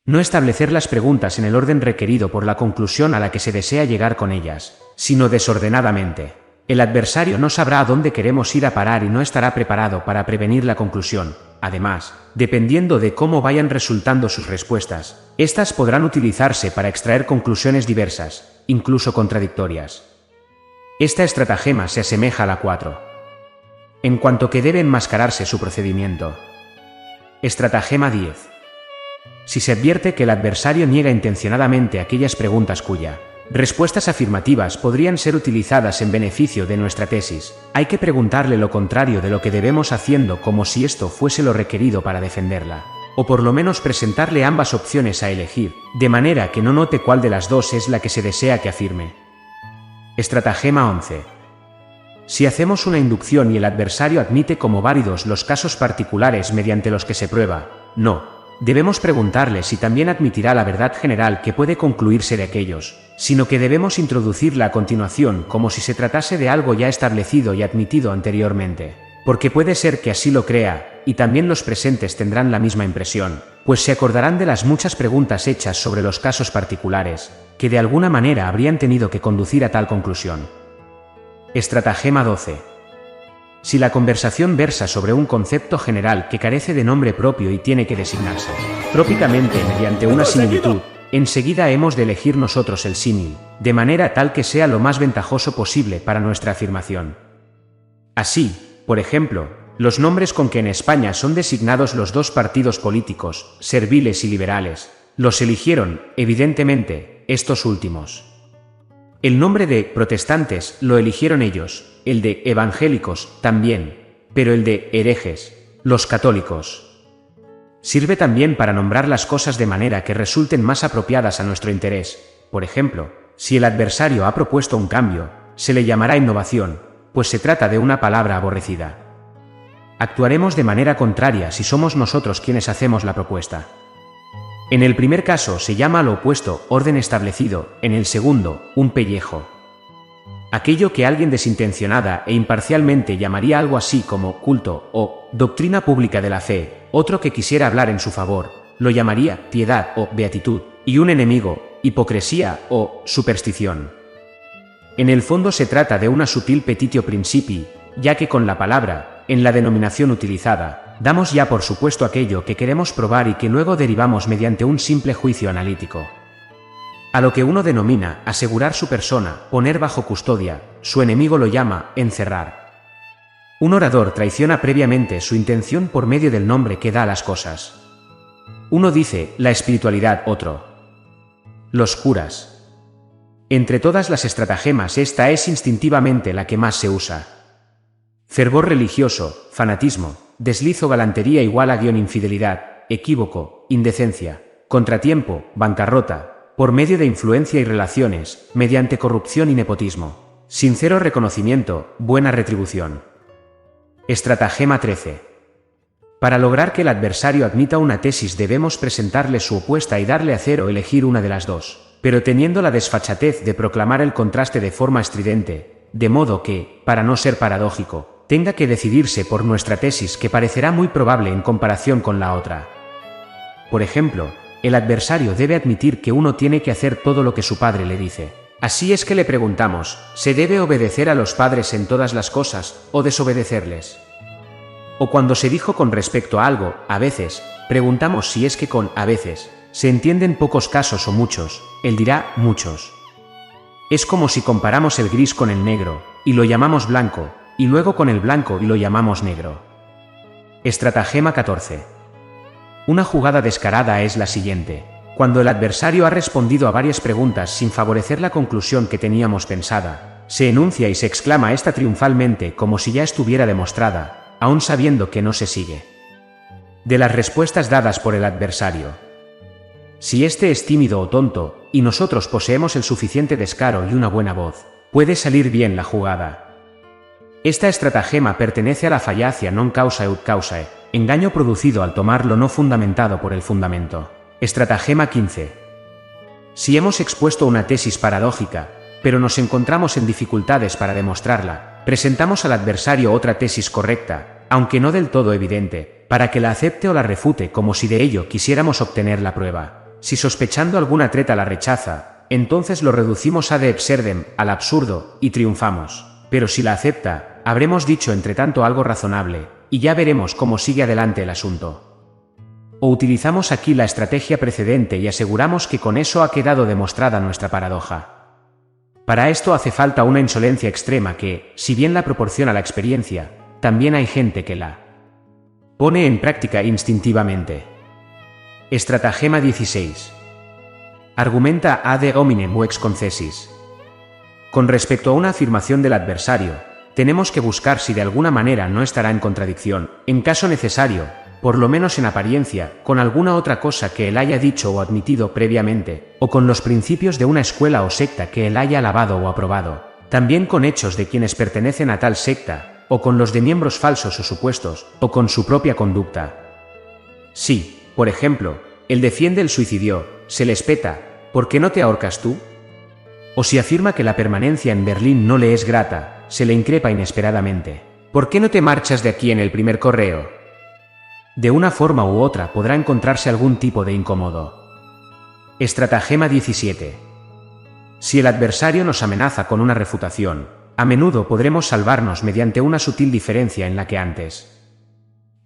No establecer las preguntas en el orden requerido por la conclusión a la que se desea llegar con ellas, sino desordenadamente. El adversario no sabrá a dónde queremos ir a parar y no estará preparado para prevenir la conclusión. Además, dependiendo de cómo vayan resultando sus respuestas, éstas podrán utilizarse para extraer conclusiones diversas, incluso contradictorias. Esta estratagema se asemeja a la 4. En cuanto que debe enmascararse su procedimiento. Estratagema 10. Si se advierte que el adversario niega intencionadamente aquellas preguntas cuya respuestas afirmativas podrían ser utilizadas en beneficio de nuestra tesis, hay que preguntarle lo contrario de lo que debemos haciendo como si esto fuese lo requerido para defenderla, o por lo menos presentarle ambas opciones a elegir, de manera que no note cuál de las dos es la que se desea que afirme. Estratagema 11. Si hacemos una inducción y el adversario admite como válidos los casos particulares mediante los que se prueba, no. Debemos preguntarle si también admitirá la verdad general que puede concluirse de aquellos, sino que debemos introducirla a continuación como si se tratase de algo ya establecido y admitido anteriormente, porque puede ser que así lo crea, y también los presentes tendrán la misma impresión, pues se acordarán de las muchas preguntas hechas sobre los casos particulares, que de alguna manera habrían tenido que conducir a tal conclusión. Estratagema 12. Si la conversación versa sobre un concepto general que carece de nombre propio y tiene que designarse própicamente mediante una similitud, enseguida hemos de elegir nosotros el símil, de manera tal que sea lo más ventajoso posible para nuestra afirmación. Así, por ejemplo, los nombres con que en España son designados los dos partidos políticos, serviles y liberales, los eligieron, evidentemente, estos últimos. El nombre de protestantes lo eligieron ellos, el de evangélicos también, pero el de herejes, los católicos. Sirve también para nombrar las cosas de manera que resulten más apropiadas a nuestro interés. Por ejemplo, si el adversario ha propuesto un cambio, se le llamará innovación, pues se trata de una palabra aborrecida. Actuaremos de manera contraria si somos nosotros quienes hacemos la propuesta. En el primer caso se llama lo opuesto orden establecido, en el segundo, un pellejo. Aquello que alguien desintencionada e imparcialmente llamaría algo así como culto o doctrina pública de la fe, otro que quisiera hablar en su favor, lo llamaría piedad o beatitud, y un enemigo, hipocresía o superstición. En el fondo se trata de una sutil petitio principii, ya que con la palabra, en la denominación utilizada, damos ya por supuesto aquello que queremos probar y que luego derivamos mediante un simple juicio analítico. A lo que uno denomina asegurar su persona, poner bajo custodia, su enemigo lo llama encerrar. Un orador traiciona previamente su intención por medio del nombre que da a las cosas. Uno dice la espiritualidad, otro los curas. Entre todas las estratagemas esta es instintivamente la que más se usa. Fervor religioso, fanatismo, desliz o galantería igual a infidelidad, equívoco, indecencia, contratiempo, bancarrota, por medio de influencia y relaciones, mediante corrupción y nepotismo, sincero reconocimiento, buena retribución. Estratagema 13. Para lograr que el adversario admita una tesis debemos presentarle su opuesta y darle a hacer o elegir una de las dos, pero teniendo la desfachatez de proclamar el contraste de forma estridente, de modo que, para no ser paradójico, tenga que decidirse por nuestra tesis que parecerá muy probable en comparación con la otra. Por ejemplo, el adversario debe admitir que uno tiene que hacer todo lo que su padre le dice. Así es que le preguntamos, ¿se debe obedecer a los padres en todas las cosas, o desobedecerles? O cuando se dijo con respecto a algo, a veces, preguntamos si es que con a veces se entienden pocos casos o muchos, él dirá muchos. Es como si comparamos el gris con el negro, y lo llamamos blanco, y luego con el blanco y lo llamamos negro. Estratagema 14. Una jugada descarada es la siguiente. Cuando el adversario ha respondido a varias preguntas sin favorecer la conclusión que teníamos pensada, se enuncia y se exclama esta triunfalmente como si ya estuviera demostrada, aun sabiendo que no se sigue de las respuestas dadas por el adversario. Si éste es tímido o tonto, y nosotros poseemos el suficiente descaro y una buena voz, puede salir bien la jugada. Esta estratagema pertenece a la fallacia non causa ut causae, engaño producido al tomar lo no fundamentado por el fundamento. Estratagema 15. Si hemos expuesto una tesis paradójica, pero nos encontramos en dificultades para demostrarla, presentamos al adversario otra tesis correcta, aunque no del todo evidente, para que la acepte o la refute como si de ello quisiéramos obtener la prueba. Si sospechando alguna treta la rechaza, entonces lo reducimos ad absurdum, al absurdo, y triunfamos. Pero si la acepta, habremos dicho entre tanto algo razonable, y ya veremos cómo sigue adelante el asunto. O utilizamos aquí la estrategia precedente y aseguramos que con eso ha quedado demostrada nuestra paradoja. Para esto hace falta una insolencia extrema que, si bien la proporciona la experiencia, también hay gente que la pone en práctica instintivamente. Estratagema 16. Argumenta ad hominem o ex concessis. Con respecto a una afirmación del adversario, tenemos que buscar si de alguna manera no estará en contradicción, en caso necesario, por lo menos en apariencia, con alguna otra cosa que él haya dicho o admitido previamente, o con los principios de una escuela o secta que él haya alabado o aprobado, también con hechos de quienes pertenecen a tal secta, o con los de miembros falsos o supuestos, o con su propia conducta. Si, por ejemplo, él defiende el suicidio, se le espeta, ¿por qué no te ahorcas tú? O si afirma que la permanencia en Berlín no le es grata, se le increpa inesperadamente, ¿por qué no te marchas de aquí en el primer correo? De una forma u otra podrá encontrarse algún tipo de incómodo. Estratagema 17. Si el adversario nos amenaza con una refutación, a menudo podremos salvarnos mediante una sutil diferencia en la que antes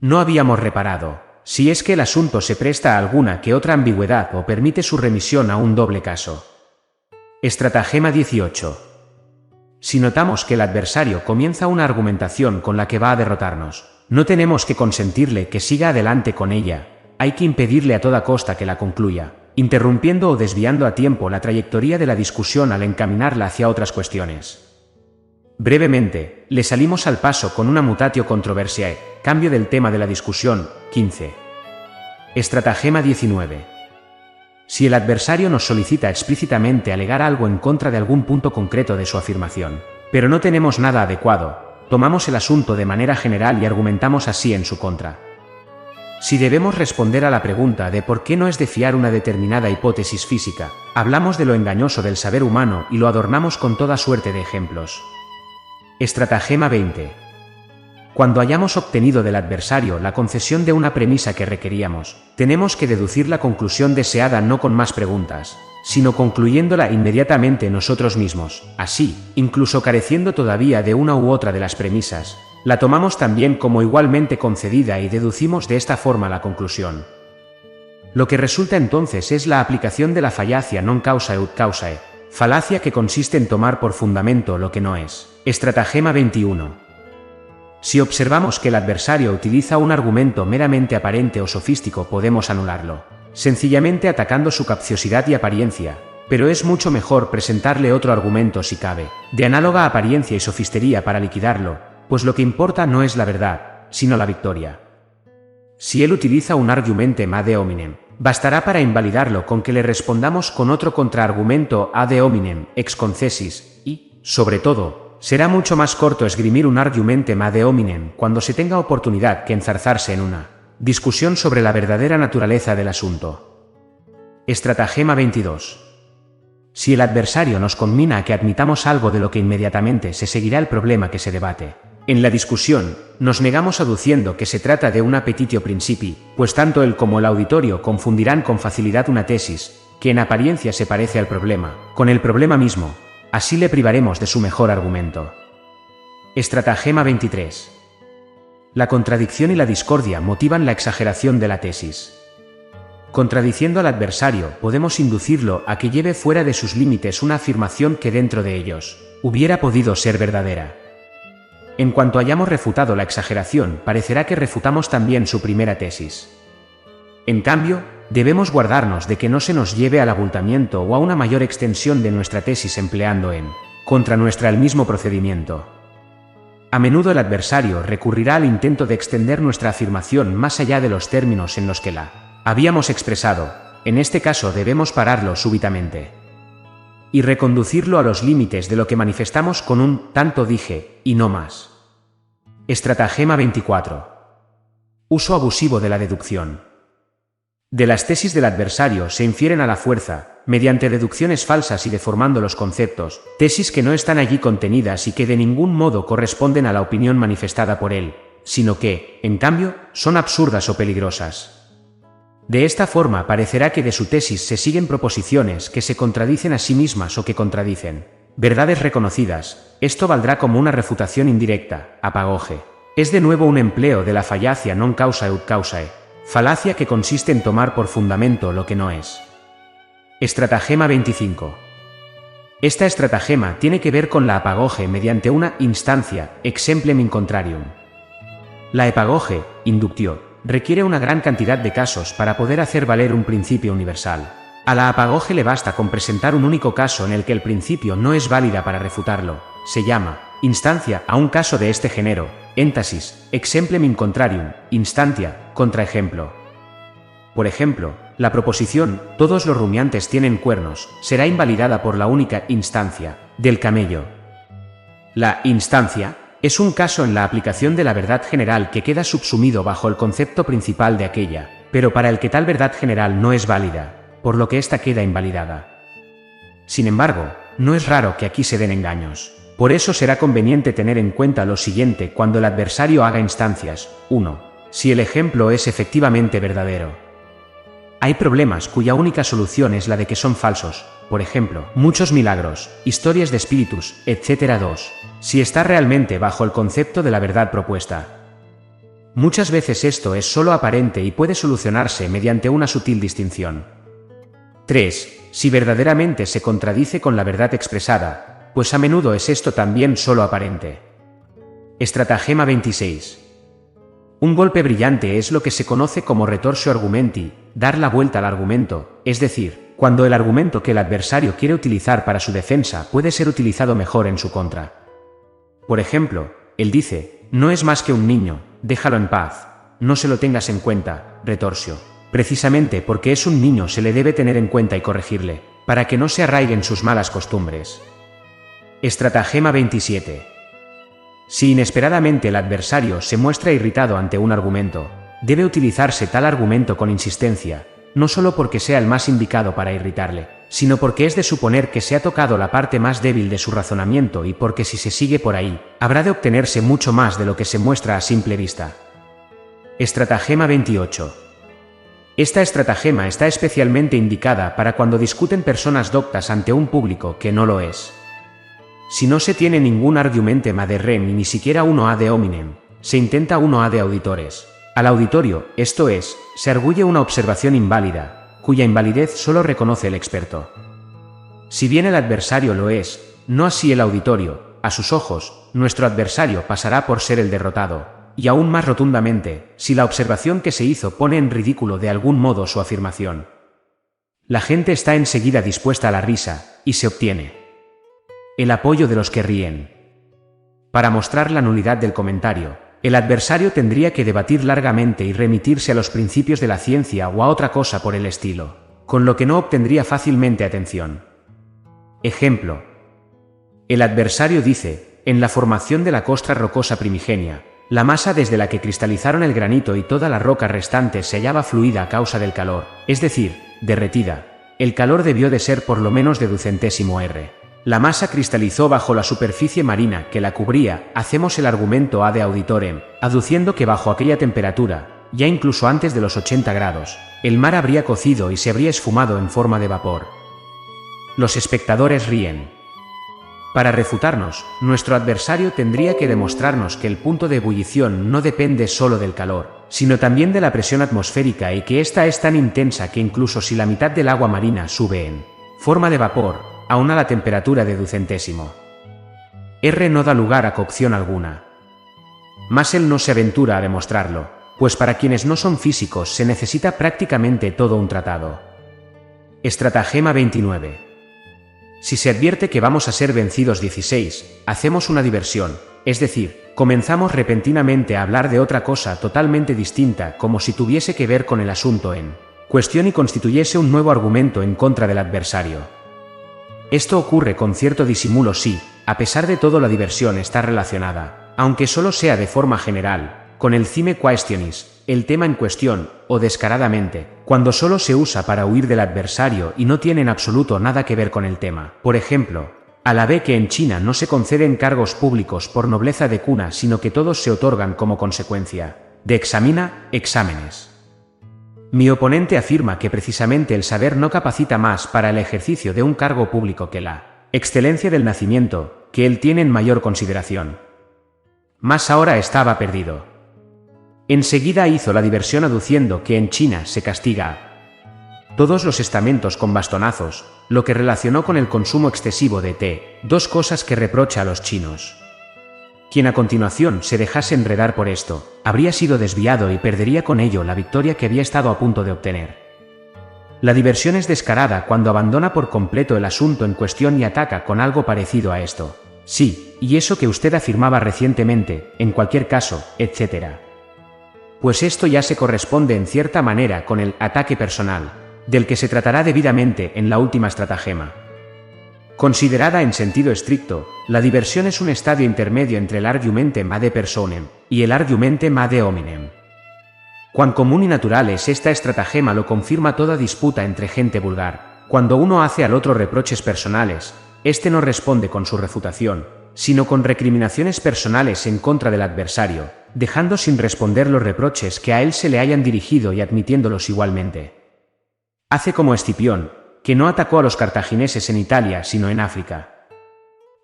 no habíamos reparado, si es que el asunto se presta a alguna que otra ambigüedad o permite su remisión a un doble caso. Estratagema 18. Si notamos que el adversario comienza una argumentación con la que va a derrotarnos, no tenemos que consentirle que siga adelante con ella, hay que impedirle a toda costa que la concluya, interrumpiendo o desviando a tiempo la trayectoria de la discusión al encaminarla hacia otras cuestiones. Brevemente, le salimos al paso con una mutatio controversiae, cambio del tema de la discusión, 15. Estratagema 19. Si el adversario nos solicita explícitamente alegar algo en contra de algún punto concreto de su afirmación, pero no tenemos nada adecuado, tomamos el asunto de manera general y argumentamos así en su contra. Si debemos responder a la pregunta de por qué no es de fiar una determinada hipótesis física, hablamos de lo engañoso del saber humano y lo adornamos con toda suerte de ejemplos. Estratagema 20. Cuando hayamos obtenido del adversario la concesión de una premisa que requeríamos, tenemos que deducir la conclusión deseada no con más preguntas, sino concluyéndola inmediatamente nosotros mismos. Así, incluso careciendo todavía de una u otra de las premisas, la tomamos también como igualmente concedida y deducimos de esta forma la conclusión. Lo que resulta entonces es la aplicación de la fallacia non causae ut causae, falacia que consiste en tomar por fundamento lo que no es. Estratagema 21. Si observamos que el adversario utiliza un argumento meramente aparente o sofístico, podemos anularlo, sencillamente atacando su capciosidad y apariencia, pero es mucho mejor presentarle otro argumento si cabe, de análoga apariencia y sofistería para liquidarlo, pues lo que importa no es la verdad, sino la victoria. Si él utiliza un argumentum ad hominem, bastará para invalidarlo con que le respondamos con otro contraargumento ad hominem ex concessis y, sobre todo, será mucho más corto esgrimir un argumentum ad hominem cuando se tenga oportunidad que enzarzarse en una discusión sobre la verdadera naturaleza del asunto. Estratagema 22. Si el adversario nos conmina a que admitamos algo de lo que inmediatamente se seguirá el problema que se debate, en la discusión, nos negamos aduciendo que se trata de un appetitio principii, pues tanto él como el auditorio confundirán con facilidad una tesis, que en apariencia se parece al problema, con el problema mismo. Así le privaremos de su mejor argumento. Estratagema 23. La contradicción y la discordia motivan la exageración de la tesis. Contradiciendo al adversario, podemos inducirlo a que lleve fuera de sus límites una afirmación que dentro de ellos hubiera podido ser verdadera. En cuanto hayamos refutado la exageración, parecerá que refutamos también su primera tesis. En cambio, debemos guardarnos de que no se nos lleve al abultamiento o a una mayor extensión de nuestra tesis empleando contra nuestra el mismo procedimiento. A menudo el adversario recurrirá al intento de extender nuestra afirmación más allá de los términos en los que la habíamos expresado. En este caso debemos pararlo súbitamente y reconducirlo a los límites de lo que manifestamos con un tanto dije y no más. Estratagema 24. Uso abusivo de la deducción. De las tesis del adversario se infieren a la fuerza, mediante deducciones falsas y deformando los conceptos, tesis que no están allí contenidas y que de ningún modo corresponden a la opinión manifestada por él, sino que, en cambio, son absurdas o peligrosas. De esta forma parecerá que de su tesis se siguen proposiciones que se contradicen a sí mismas o que contradicen verdades reconocidas. Esto valdrá como una refutación indirecta, apagoge. Es de nuevo un empleo de la fallacia non causa ut causae, falacia que consiste en tomar por fundamento lo que no es. Estratagema 25. Esta estratagema tiene que ver con la apagoge mediante una instancia, exemplem in contrarium. La epagoge, inductio, requiere una gran cantidad de casos para poder hacer valer un principio universal. A la apagoge le basta con presentar un único caso en el que el principio no es válida para refutarlo. Se llama instancia a un caso de este género, éntasis, exemplem in contrarium, instantia, contraejemplo. Por ejemplo, la proposición «todos los rumiantes tienen cuernos» será invalidada por la única instancia del camello. La instancia es un caso en la aplicación de la verdad general que queda subsumido bajo el concepto principal de aquella, pero para el que tal verdad general no es válida, por lo que ésta queda invalidada. Sin embargo, no es raro que aquí se den engaños. Por eso será conveniente tener en cuenta lo siguiente cuando el adversario haga instancias. 1. Si el ejemplo es efectivamente verdadero. Hay problemas cuya única solución es la de que son falsos, por ejemplo, muchos milagros, historias de espíritus, etc. 2. Si está realmente bajo el concepto de la verdad propuesta. Muchas veces esto es solo aparente y puede solucionarse mediante una sutil distinción. 3. Si verdaderamente se contradice con la verdad expresada, pues a menudo es esto también solo aparente. Estratagema 26. Un golpe brillante es lo que se conoce como retorsio argumenti, dar la vuelta al argumento, es decir, cuando el argumento que el adversario quiere utilizar para su defensa puede ser utilizado mejor en su contra. Por ejemplo, él dice, no es más que un niño, déjalo en paz, no se lo tengas en cuenta, retorsio. Precisamente porque es un niño se le debe tener en cuenta y corregirle, para que no se arraiguen sus malas costumbres. Estratagema 27. Si inesperadamente el adversario se muestra irritado ante un argumento, debe utilizarse tal argumento con insistencia, no solo porque sea el más indicado para irritarle, sino porque es de suponer que se ha tocado la parte más débil de su razonamiento y porque si se sigue por ahí, habrá de obtenerse mucho más de lo que se muestra a simple vista. Estratagema 28. Esta estratagema está especialmente indicada para cuando discuten personas doctas ante un público que no lo es. Si no se tiene ningún argumentum ad rem y ni siquiera uno ad hominem, se intenta uno ad auditores. Al auditorio, esto es, se arguye una observación inválida, cuya invalidez solo reconoce el experto. Si bien el adversario lo es, no así el auditorio, a sus ojos, nuestro adversario pasará por ser el derrotado, y aún más rotundamente, si la observación que se hizo pone en ridículo de algún modo su afirmación. La gente está enseguida dispuesta a la risa, y se obtiene el apoyo de los que ríen. Para mostrar la nulidad del comentario, el adversario tendría que debatir largamente y remitirse a los principios de la ciencia o a otra cosa por el estilo, con lo que no obtendría fácilmente atención. Ejemplo. El adversario dice, en la formación de la costra rocosa primigenia, la masa desde la que cristalizaron el granito y toda la roca restante se hallaba fluida a causa del calor, es decir, derretida. El calor debió de ser por lo menos de ducentésimo R. La masa cristalizó bajo la superficie marina que la cubría. Hacemos el argumento ad auditorem, aduciendo que bajo aquella temperatura, ya incluso antes de los 80 grados, el mar habría cocido y se habría esfumado en forma de vapor. Los espectadores ríen. Para refutarnos, nuestro adversario tendría que demostrarnos que el punto de ebullición no depende solo del calor, sino también de la presión atmosférica y que ésta es tan intensa que incluso si la mitad del agua marina sube en forma de vapor, aún a la temperatura de ducentésimo R no da lugar a cocción alguna. Mas él no se aventura a demostrarlo. pues para quienes no son físicos se necesita prácticamente todo un tratado. Estratagema 29. Si se advierte que vamos a ser vencidos 16, hacemos una diversión, es decir, comenzamos repentinamente a hablar de otra cosa totalmente distinta como si tuviese que ver con el asunto en cuestión y constituyese un nuevo argumento en contra del adversario. Esto ocurre con cierto disimulo si, a pesar de todo, la diversión está relacionada, aunque solo sea de forma general, con el theme questionis, el tema en cuestión, o descaradamente, cuando solo se usa para huir del adversario y no tiene en absoluto nada que ver con el tema. Por ejemplo, a la vez que en China no se conceden cargos públicos por nobleza de cuna, sino que todos se otorgan como consecuencia de exámenes. Mi oponente afirma que precisamente el saber no capacita más para el ejercicio de un cargo público que la excelencia del nacimiento, que él tiene en mayor consideración. Mas ahora estaba perdido. Enseguida hizo la diversión aduciendo que en China se castiga todos los estamentos con bastonazos, lo que relacionó con el consumo excesivo de té, dos cosas que reprocha a los chinos. Quien a continuación se dejase enredar por esto, habría sido desviado y perdería con ello la victoria que había estado a punto de obtener. La diversión es descarada cuando abandona por completo el asunto en cuestión y ataca con algo parecido a esto. Sí, y eso que usted afirmaba recientemente, en cualquier caso, etc. Pues esto ya se corresponde en cierta manera con el ataque personal, del que se tratará debidamente en la última estratagema. Considerada en sentido estricto, la diversión es un estadio intermedio entre el argumentem ad personam y el argumentem ad hominem. Cuán común y natural es esta estratagema lo confirma toda disputa entre gente vulgar. Cuando uno hace al otro reproches personales, éste no responde con su refutación, sino con recriminaciones personales en contra del adversario, dejando sin responder los reproches que a él se le hayan dirigido y admitiéndolos igualmente. Hace como Escipión, que no atacó a los cartagineses en Italia sino en África.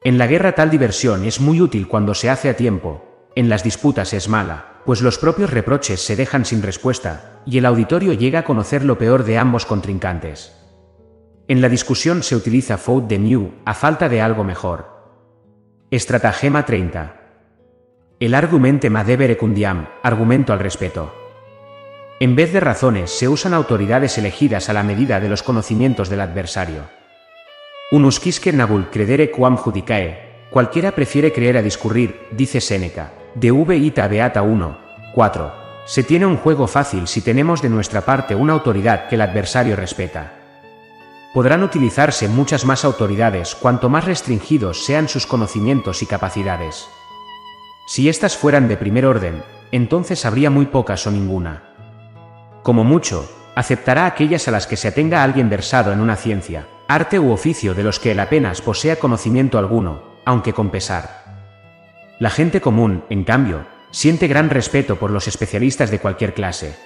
En la guerra tal diversión es muy útil cuando se hace a tiempo, en las disputas es mala, pues los propios reproches se dejan sin respuesta, y el auditorio llega a conocer lo peor de ambos contrincantes. En la discusión se utiliza faute de mieux, a falta de algo mejor. Estratagema 30. El argumentem ad verecundiam, argumento al respeto. En vez de razones se usan autoridades elegidas a la medida de los conocimientos del adversario. Unus quisque nabul credere quam judicae, cualquiera prefiere creer a discurrir, dice Séneca, de V. Ita Beata 1, 4. Se tiene un juego fácil si tenemos de nuestra parte una autoridad que el adversario respeta. Podrán utilizarse muchas más autoridades cuanto más restringidos sean sus conocimientos y capacidades. Si éstas fueran de primer orden, entonces habría muy pocas o ninguna. Como mucho, aceptará aquellas a las que se atenga alguien versado en una ciencia, arte u oficio de los que él apenas posea conocimiento alguno, aunque con pesar. La gente común, en cambio, siente gran respeto por los especialistas de cualquier clase.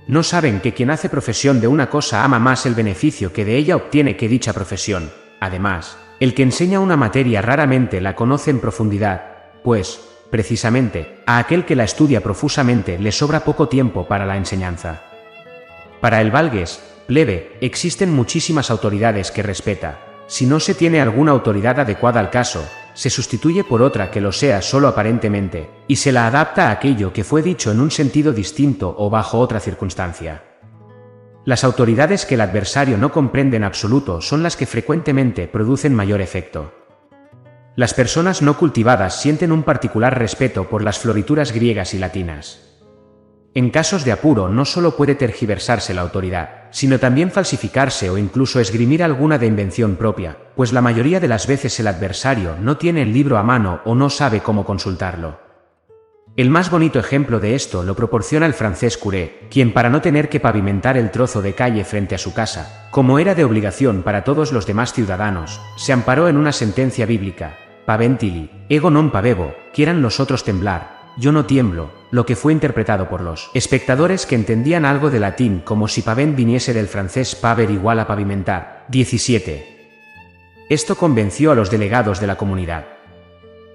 No saben que quien hace profesión de una cosa ama más el beneficio que de ella obtiene que dicha profesión. Además, el que enseña una materia raramente la conoce en profundidad, pues, precisamente, a aquel que la estudia profusamente le sobra poco tiempo para la enseñanza. Para el valgues, plebe, existen muchísimas autoridades que respeta. Si no se tiene alguna autoridad adecuada al caso, se sustituye por otra que lo sea solo aparentemente, y se la adapta a aquello que fue dicho en un sentido distinto o bajo otra circunstancia. Las autoridades que el adversario no comprende en absoluto son las que frecuentemente producen mayor efecto. Las personas no cultivadas sienten un particular respeto por las florituras griegas y latinas. En casos de apuro no solo puede tergiversarse la autoridad, sino también falsificarse o incluso esgrimir alguna de invención propia, pues la mayoría de las veces el adversario no tiene el libro a mano o no sabe cómo consultarlo. El más bonito ejemplo de esto lo proporciona el francés Curé, quien para no tener que pavimentar el trozo de calle frente a su casa, como era de obligación para todos los demás ciudadanos, se amparó en una sentencia bíblica: Paventili, ego non pavevo, quieran los otros temblar, yo no tiemblo, lo que fue interpretado por los espectadores que entendían algo de latín como si pavent viniese del francés paver igual a pavimentar. 17. Esto convenció a los delegados de la comunidad.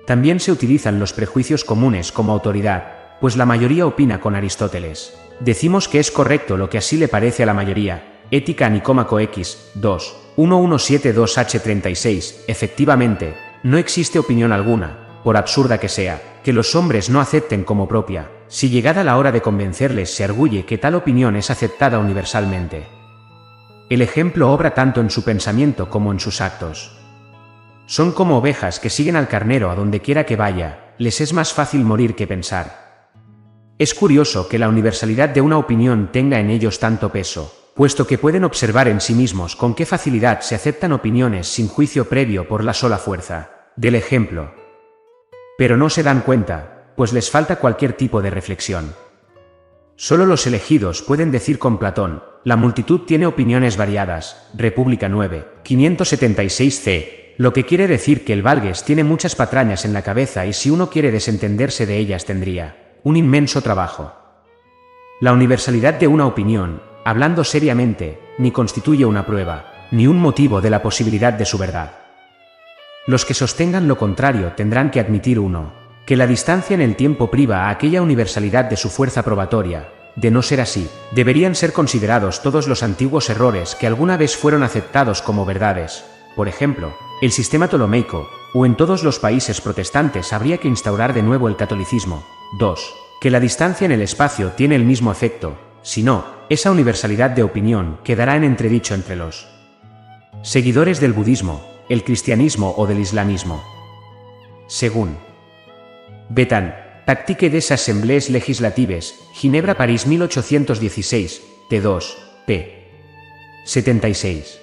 También se utilizan los prejuicios comunes como autoridad, pues la mayoría opina con Aristóteles. Decimos que es correcto lo que así le parece a la mayoría. Ética Nicómaco X, 2, 1172H36. Efectivamente, no existe opinión alguna, por absurda que sea, que los hombres no acepten como propia, si llegada la hora de convencerles se arguye que tal opinión es aceptada universalmente. El ejemplo obra tanto en su pensamiento como en sus actos. Son como ovejas que siguen al carnero a donde quiera que vaya, les es más fácil morir que pensar. Es curioso que la universalidad de una opinión tenga en ellos tanto peso, puesto que pueden observar en sí mismos con qué facilidad se aceptan opiniones sin juicio previo por la sola fuerza del ejemplo. Pero no se dan cuenta, pues les falta cualquier tipo de reflexión. Solo los elegidos pueden decir con Platón: la multitud tiene opiniones variadas, República 9, 576 lo que quiere decir que el Valgues tiene muchas patrañas en la cabeza y si uno quiere desentenderse de ellas tendría un inmenso trabajo. La universalidad de una opinión, hablando seriamente, ni constituye una prueba, ni un motivo de la posibilidad de su verdad. Los que sostengan lo contrario tendrán que admitir que la distancia en el tiempo priva a aquella universalidad de su fuerza probatoria. De no ser así, deberían ser considerados todos los antiguos errores que alguna vez fueron aceptados como verdades. Por ejemplo, el sistema ptolomeico, o en todos los países protestantes habría que instaurar de nuevo el catolicismo. 2. Que la distancia en el espacio tiene el mismo efecto, si no, esa universalidad de opinión quedará en entredicho entre los seguidores del budismo, el cristianismo o del islamismo. Según Betan, Tactique des Assemblées Legislatives, Ginebra, París 1816, T2, p. 76.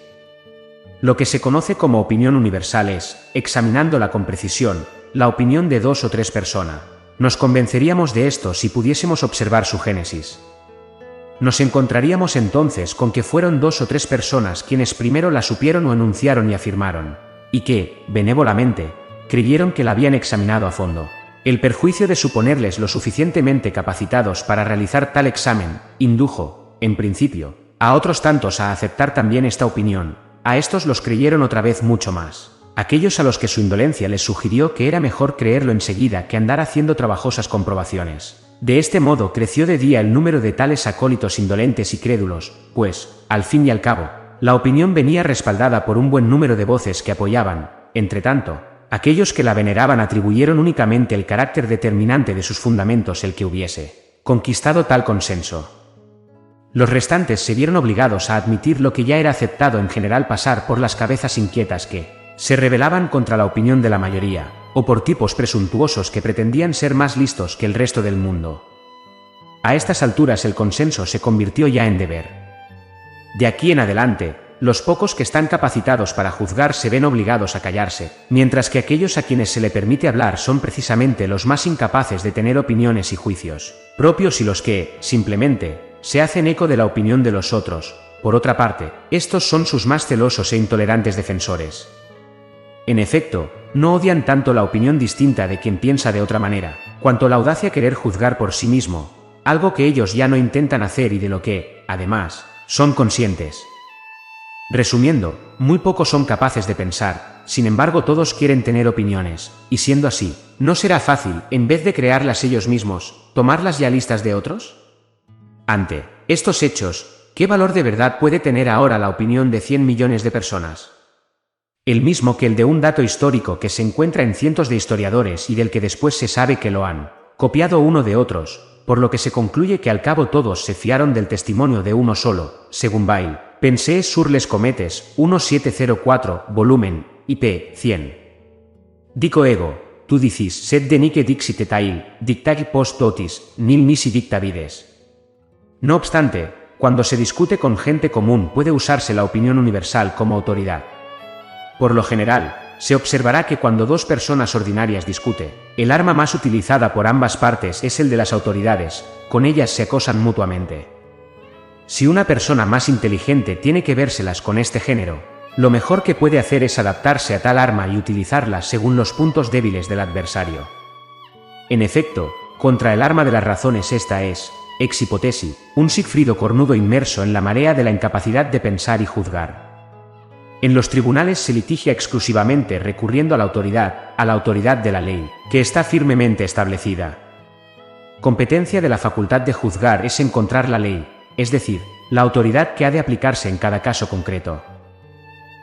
Lo que se conoce como opinión universal es, examinándola con precisión, la opinión de dos o tres personas. Nos convenceríamos de esto si pudiésemos observar su génesis. Nos encontraríamos entonces con que fueron dos o tres personas quienes primero la supieron o enunciaron y afirmaron, y que, benévolamente, creyeron que la habían examinado a fondo. El perjuicio de suponerles lo suficientemente capacitados para realizar tal examen, indujo, en principio, a otros tantos a aceptar también esta opinión. A estos los creyeron otra vez mucho más. Aquellos a los que su indolencia les sugirió que era mejor creerlo enseguida que andar haciendo trabajosas comprobaciones. De este modo creció de día el número de tales acólitos indolentes y crédulos, pues, al fin y al cabo, la opinión venía respaldada por un buen número de voces que apoyaban. Entretanto, aquellos que la veneraban atribuyeron únicamente el carácter determinante de sus fundamentos el que hubiese conquistado tal consenso. Los restantes se vieron obligados a admitir lo que ya era aceptado en general pasar por las cabezas inquietas que se rebelaban contra la opinión de la mayoría, o por tipos presuntuosos que pretendían ser más listos que el resto del mundo. A estas alturas el consenso se convirtió ya en deber. De aquí en adelante, los pocos que están capacitados para juzgar se ven obligados a callarse, mientras que aquellos a quienes se le permite hablar son precisamente los más incapaces de tener opiniones y juicios propios y los que, simplemente, se hacen eco de la opinión de los otros. Por otra parte, estos son sus más celosos e intolerantes defensores. En efecto, no odian tanto la opinión distinta de quien piensa de otra manera, cuanto la audacia querer juzgar por sí mismo, algo que ellos ya no intentan hacer y de lo que, además, son conscientes. Resumiendo, muy pocos son capaces de pensar, sin embargo todos quieren tener opiniones, y siendo así, ¿no será fácil, en vez de crearlas ellos mismos, tomarlas ya listas de otros? Ante estos hechos, ¿qué valor de verdad puede tener ahora la opinión de 100 millones de personas? El mismo que el de un dato histórico que se encuentra en cientos de historiadores y del que después se sabe que lo han copiado uno de otros, por lo que se concluye que al cabo todos se fiaron del testimonio de uno solo, según Bail, Pensées sur les Cometes, 1704, volumen, IP, 100. Dico ego, tu dicis, sed denique dixit etail, dictagi post totis, nil nisi dicta vides. No obstante, cuando se discute con gente común puede usarse la opinión universal como autoridad. Por lo general, se observará que cuando dos personas ordinarias discuten, el arma más utilizada por ambas partes es el de las autoridades, con ellas se acosan mutuamente. Si una persona más inteligente tiene que vérselas con este género, lo mejor que puede hacer es adaptarse a tal arma y utilizarla según los puntos débiles del adversario. En efecto, contra el arma de las razones esta es, ex hipótesis, un Sigfrido cornudo inmerso en la marea de la incapacidad de pensar y juzgar. En los tribunales se litigia exclusivamente recurriendo a la autoridad de la ley, que está firmemente establecida. Competencia de la facultad de juzgar es encontrar la ley, es decir, la autoridad que ha de aplicarse en cada caso concreto.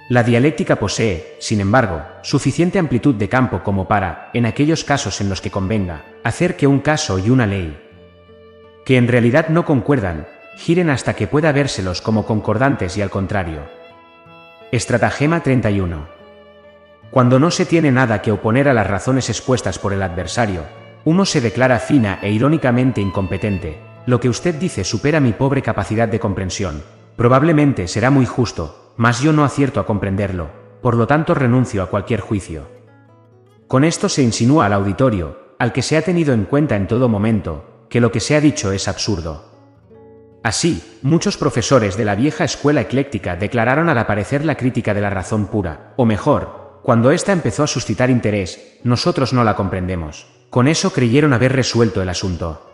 La dialéctica posee, sin embargo, suficiente amplitud de campo como para, en aquellos casos en los que convenga, hacer que un caso y una ley que en realidad no concuerdan, giren hasta que pueda vérselos como concordantes y al contrario. Estratagema 31. Cuando no se tiene nada que oponer a las razones expuestas por el adversario, uno se declara fina e irónicamente incompetente. Lo que usted dice supera mi pobre capacidad de comprensión. Probablemente será muy justo, mas yo no acierto a comprenderlo, por lo tanto renuncio a cualquier juicio. Con esto se insinúa al auditorio, al que se ha tenido en cuenta en todo momento, que lo que se ha dicho es absurdo. Así, muchos profesores de la vieja escuela ecléctica declararon al aparecer la crítica de la razón pura, o mejor, cuando ésta empezó a suscitar interés, nosotros no la comprendemos. Con eso creyeron haber resuelto el asunto.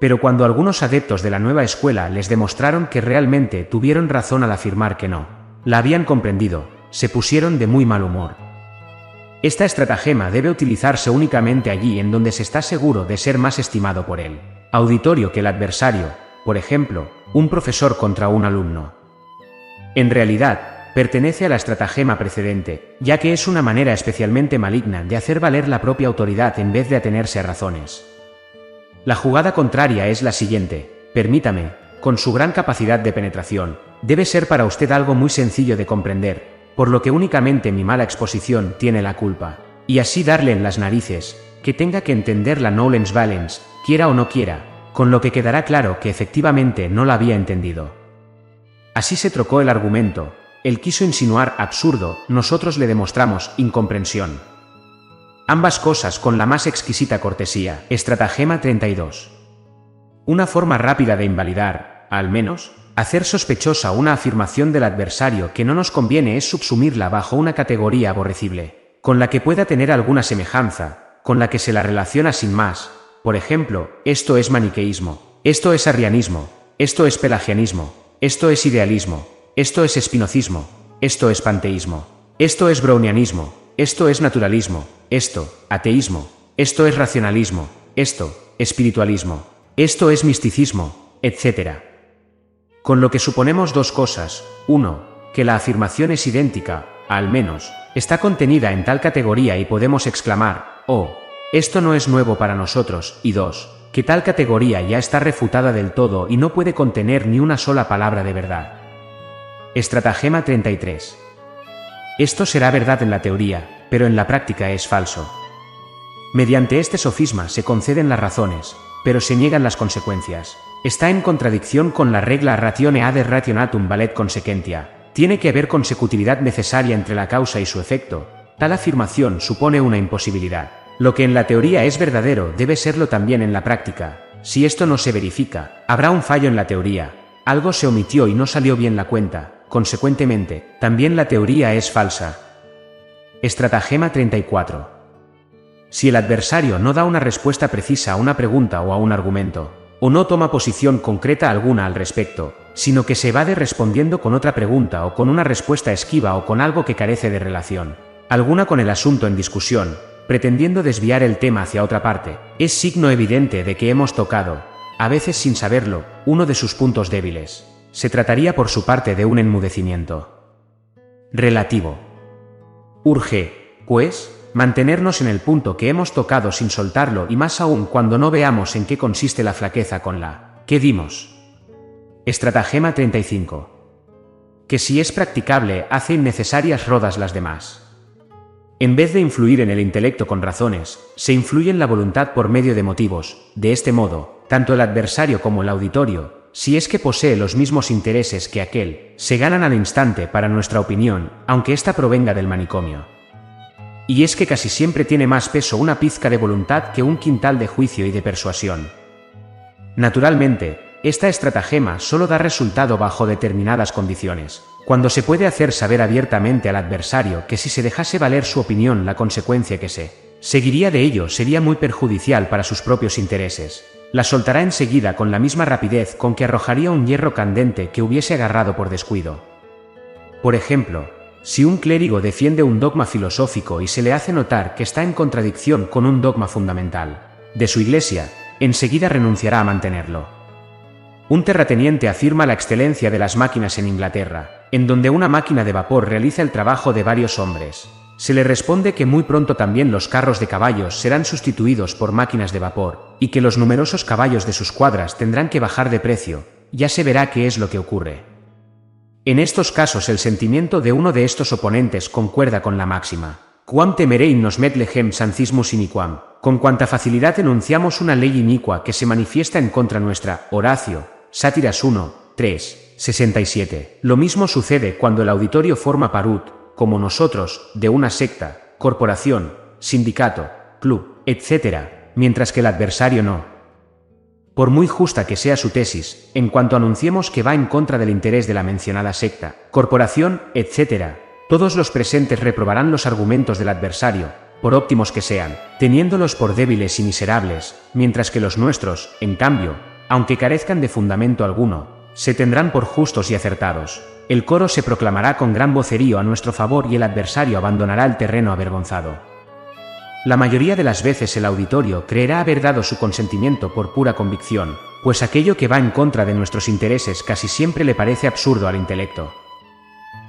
Pero cuando algunos adeptos de la nueva escuela les demostraron que realmente tuvieron razón al afirmar que no la habían comprendido, se pusieron de muy mal humor. Esta estratagema debe utilizarse únicamente allí en donde se está seguro de ser más estimado por el auditorio que el adversario, por ejemplo, un profesor contra un alumno. En realidad, pertenece a la estratagema precedente, ya que es una manera especialmente maligna de hacer valer la propia autoridad en vez de atenerse a razones. La jugada contraria es la siguiente: permítame, con su gran capacidad de penetración, debe ser para usted algo muy sencillo de comprender, por lo que únicamente mi mala exposición tiene la culpa, y así darle en las narices, que tenga que entender la nolens valens, quiera o no quiera, con lo que quedará claro que efectivamente no la había entendido. Así se trocó el argumento, él quiso insinuar absurdo, nosotros le demostramos incomprensión. Ambas cosas con la más exquisita cortesía. Estratagema 32. Una forma rápida de invalidar, al menos, hacer sospechosa una afirmación del adversario que no nos conviene es subsumirla bajo una categoría aborrecible, con la que pueda tener alguna semejanza, con la que se la relaciona sin más. Por ejemplo, esto es maniqueísmo, esto es arrianismo, esto es pelagianismo, esto es idealismo, esto es espinocismo, esto es panteísmo, esto es brownianismo, esto es naturalismo, esto, ateísmo, esto es racionalismo, esto, espiritualismo, esto es misticismo, etc. Con lo que suponemos dos cosas: uno, que la afirmación es idéntica, al menos, está contenida en tal categoría y podemos exclamar, oh, esto no es nuevo para nosotros, y dos, que tal categoría ya está refutada del todo y no puede contener ni una sola palabra de verdad. Estratagema 33. Esto será verdad en la teoría, pero en la práctica es falso. Mediante este sofisma se conceden las razones, pero se niegan las consecuencias. Está en contradicción con la regla ratione ad rationatum valet consequentia. Tiene que haber consecutividad necesaria entre la causa y su efecto. Tal afirmación supone una imposibilidad. Lo que en la teoría es verdadero debe serlo también en la práctica. Si esto no se verifica, habrá un fallo en la teoría. Algo se omitió y no salió bien la cuenta. Consecuentemente, también la teoría es falsa. Estratagema 34. Si el adversario no da una respuesta precisa a una pregunta o a un argumento, o no toma posición concreta alguna al respecto, sino que se evade respondiendo con otra pregunta o con una respuesta esquiva o con algo que carece de relación alguna con el asunto en discusión, pretendiendo desviar el tema hacia otra parte, es signo evidente de que hemos tocado, a veces sin saberlo, uno de sus puntos débiles. Se trataría por su parte de un enmudecimiento relativo. Urge, pues, mantenernos en el punto que hemos tocado sin soltarlo y más aún cuando no veamos en qué consiste la flaqueza con la que dimos. Estratagema 35. Que si es practicable hace innecesarias rodas las demás. En vez de influir en el intelecto con razones, se influye en la voluntad por medio de motivos. De este modo, tanto el adversario como el auditorio, si es que posee los mismos intereses que aquel, se ganan al instante para nuestra opinión, aunque ésta provenga del manicomio. Y es que casi siempre tiene más peso una pizca de voluntad que un quintal de juicio y de persuasión. Naturalmente, esta estratagema solo da resultado bajo determinadas condiciones. Cuando se puede hacer saber abiertamente al adversario que si se dejase valer su opinión la consecuencia que se seguiría de ello sería muy perjudicial para sus propios intereses. La soltará enseguida con la misma rapidez con que arrojaría un hierro candente que hubiese agarrado por descuido. Por ejemplo, si un clérigo defiende un dogma filosófico y se le hace notar que está en contradicción con un dogma fundamental de su iglesia, enseguida renunciará a mantenerlo. Un terrateniente afirma la excelencia de las máquinas en Inglaterra, en donde una máquina de vapor realiza el trabajo de varios hombres. Se le responde que muy pronto también los carros de caballos serán sustituidos por máquinas de vapor, y que los numerosos caballos de sus cuadras tendrán que bajar de precio. Ya se verá qué es lo que ocurre. En estos casos el sentimiento de uno de estos oponentes concuerda con la máxima. Quam temerein nos met legem sancismus iniquam. Con cuanta facilidad enunciamos una ley inicua que se manifiesta en contra nuestra. Horacio, Sátiras 1, 3, 67. Lo mismo sucede cuando el auditorio forma parut, como nosotros, de una secta, corporación, sindicato, club, etc., mientras que el adversario no. Por muy justa que sea su tesis, en cuanto anunciemos que va en contra del interés de la mencionada secta, corporación, etc., todos los presentes reprobarán los argumentos del adversario, por óptimos que sean, teniéndolos por débiles y miserables, mientras que los nuestros, en cambio, aunque carezcan de fundamento alguno, se tendrán por justos y acertados. El coro se proclamará con gran vocerío a nuestro favor y el adversario abandonará el terreno avergonzado. La mayoría de las veces el auditorio creerá haber dado su consentimiento por pura convicción, pues aquello que va en contra de nuestros intereses casi siempre le parece absurdo al intelecto.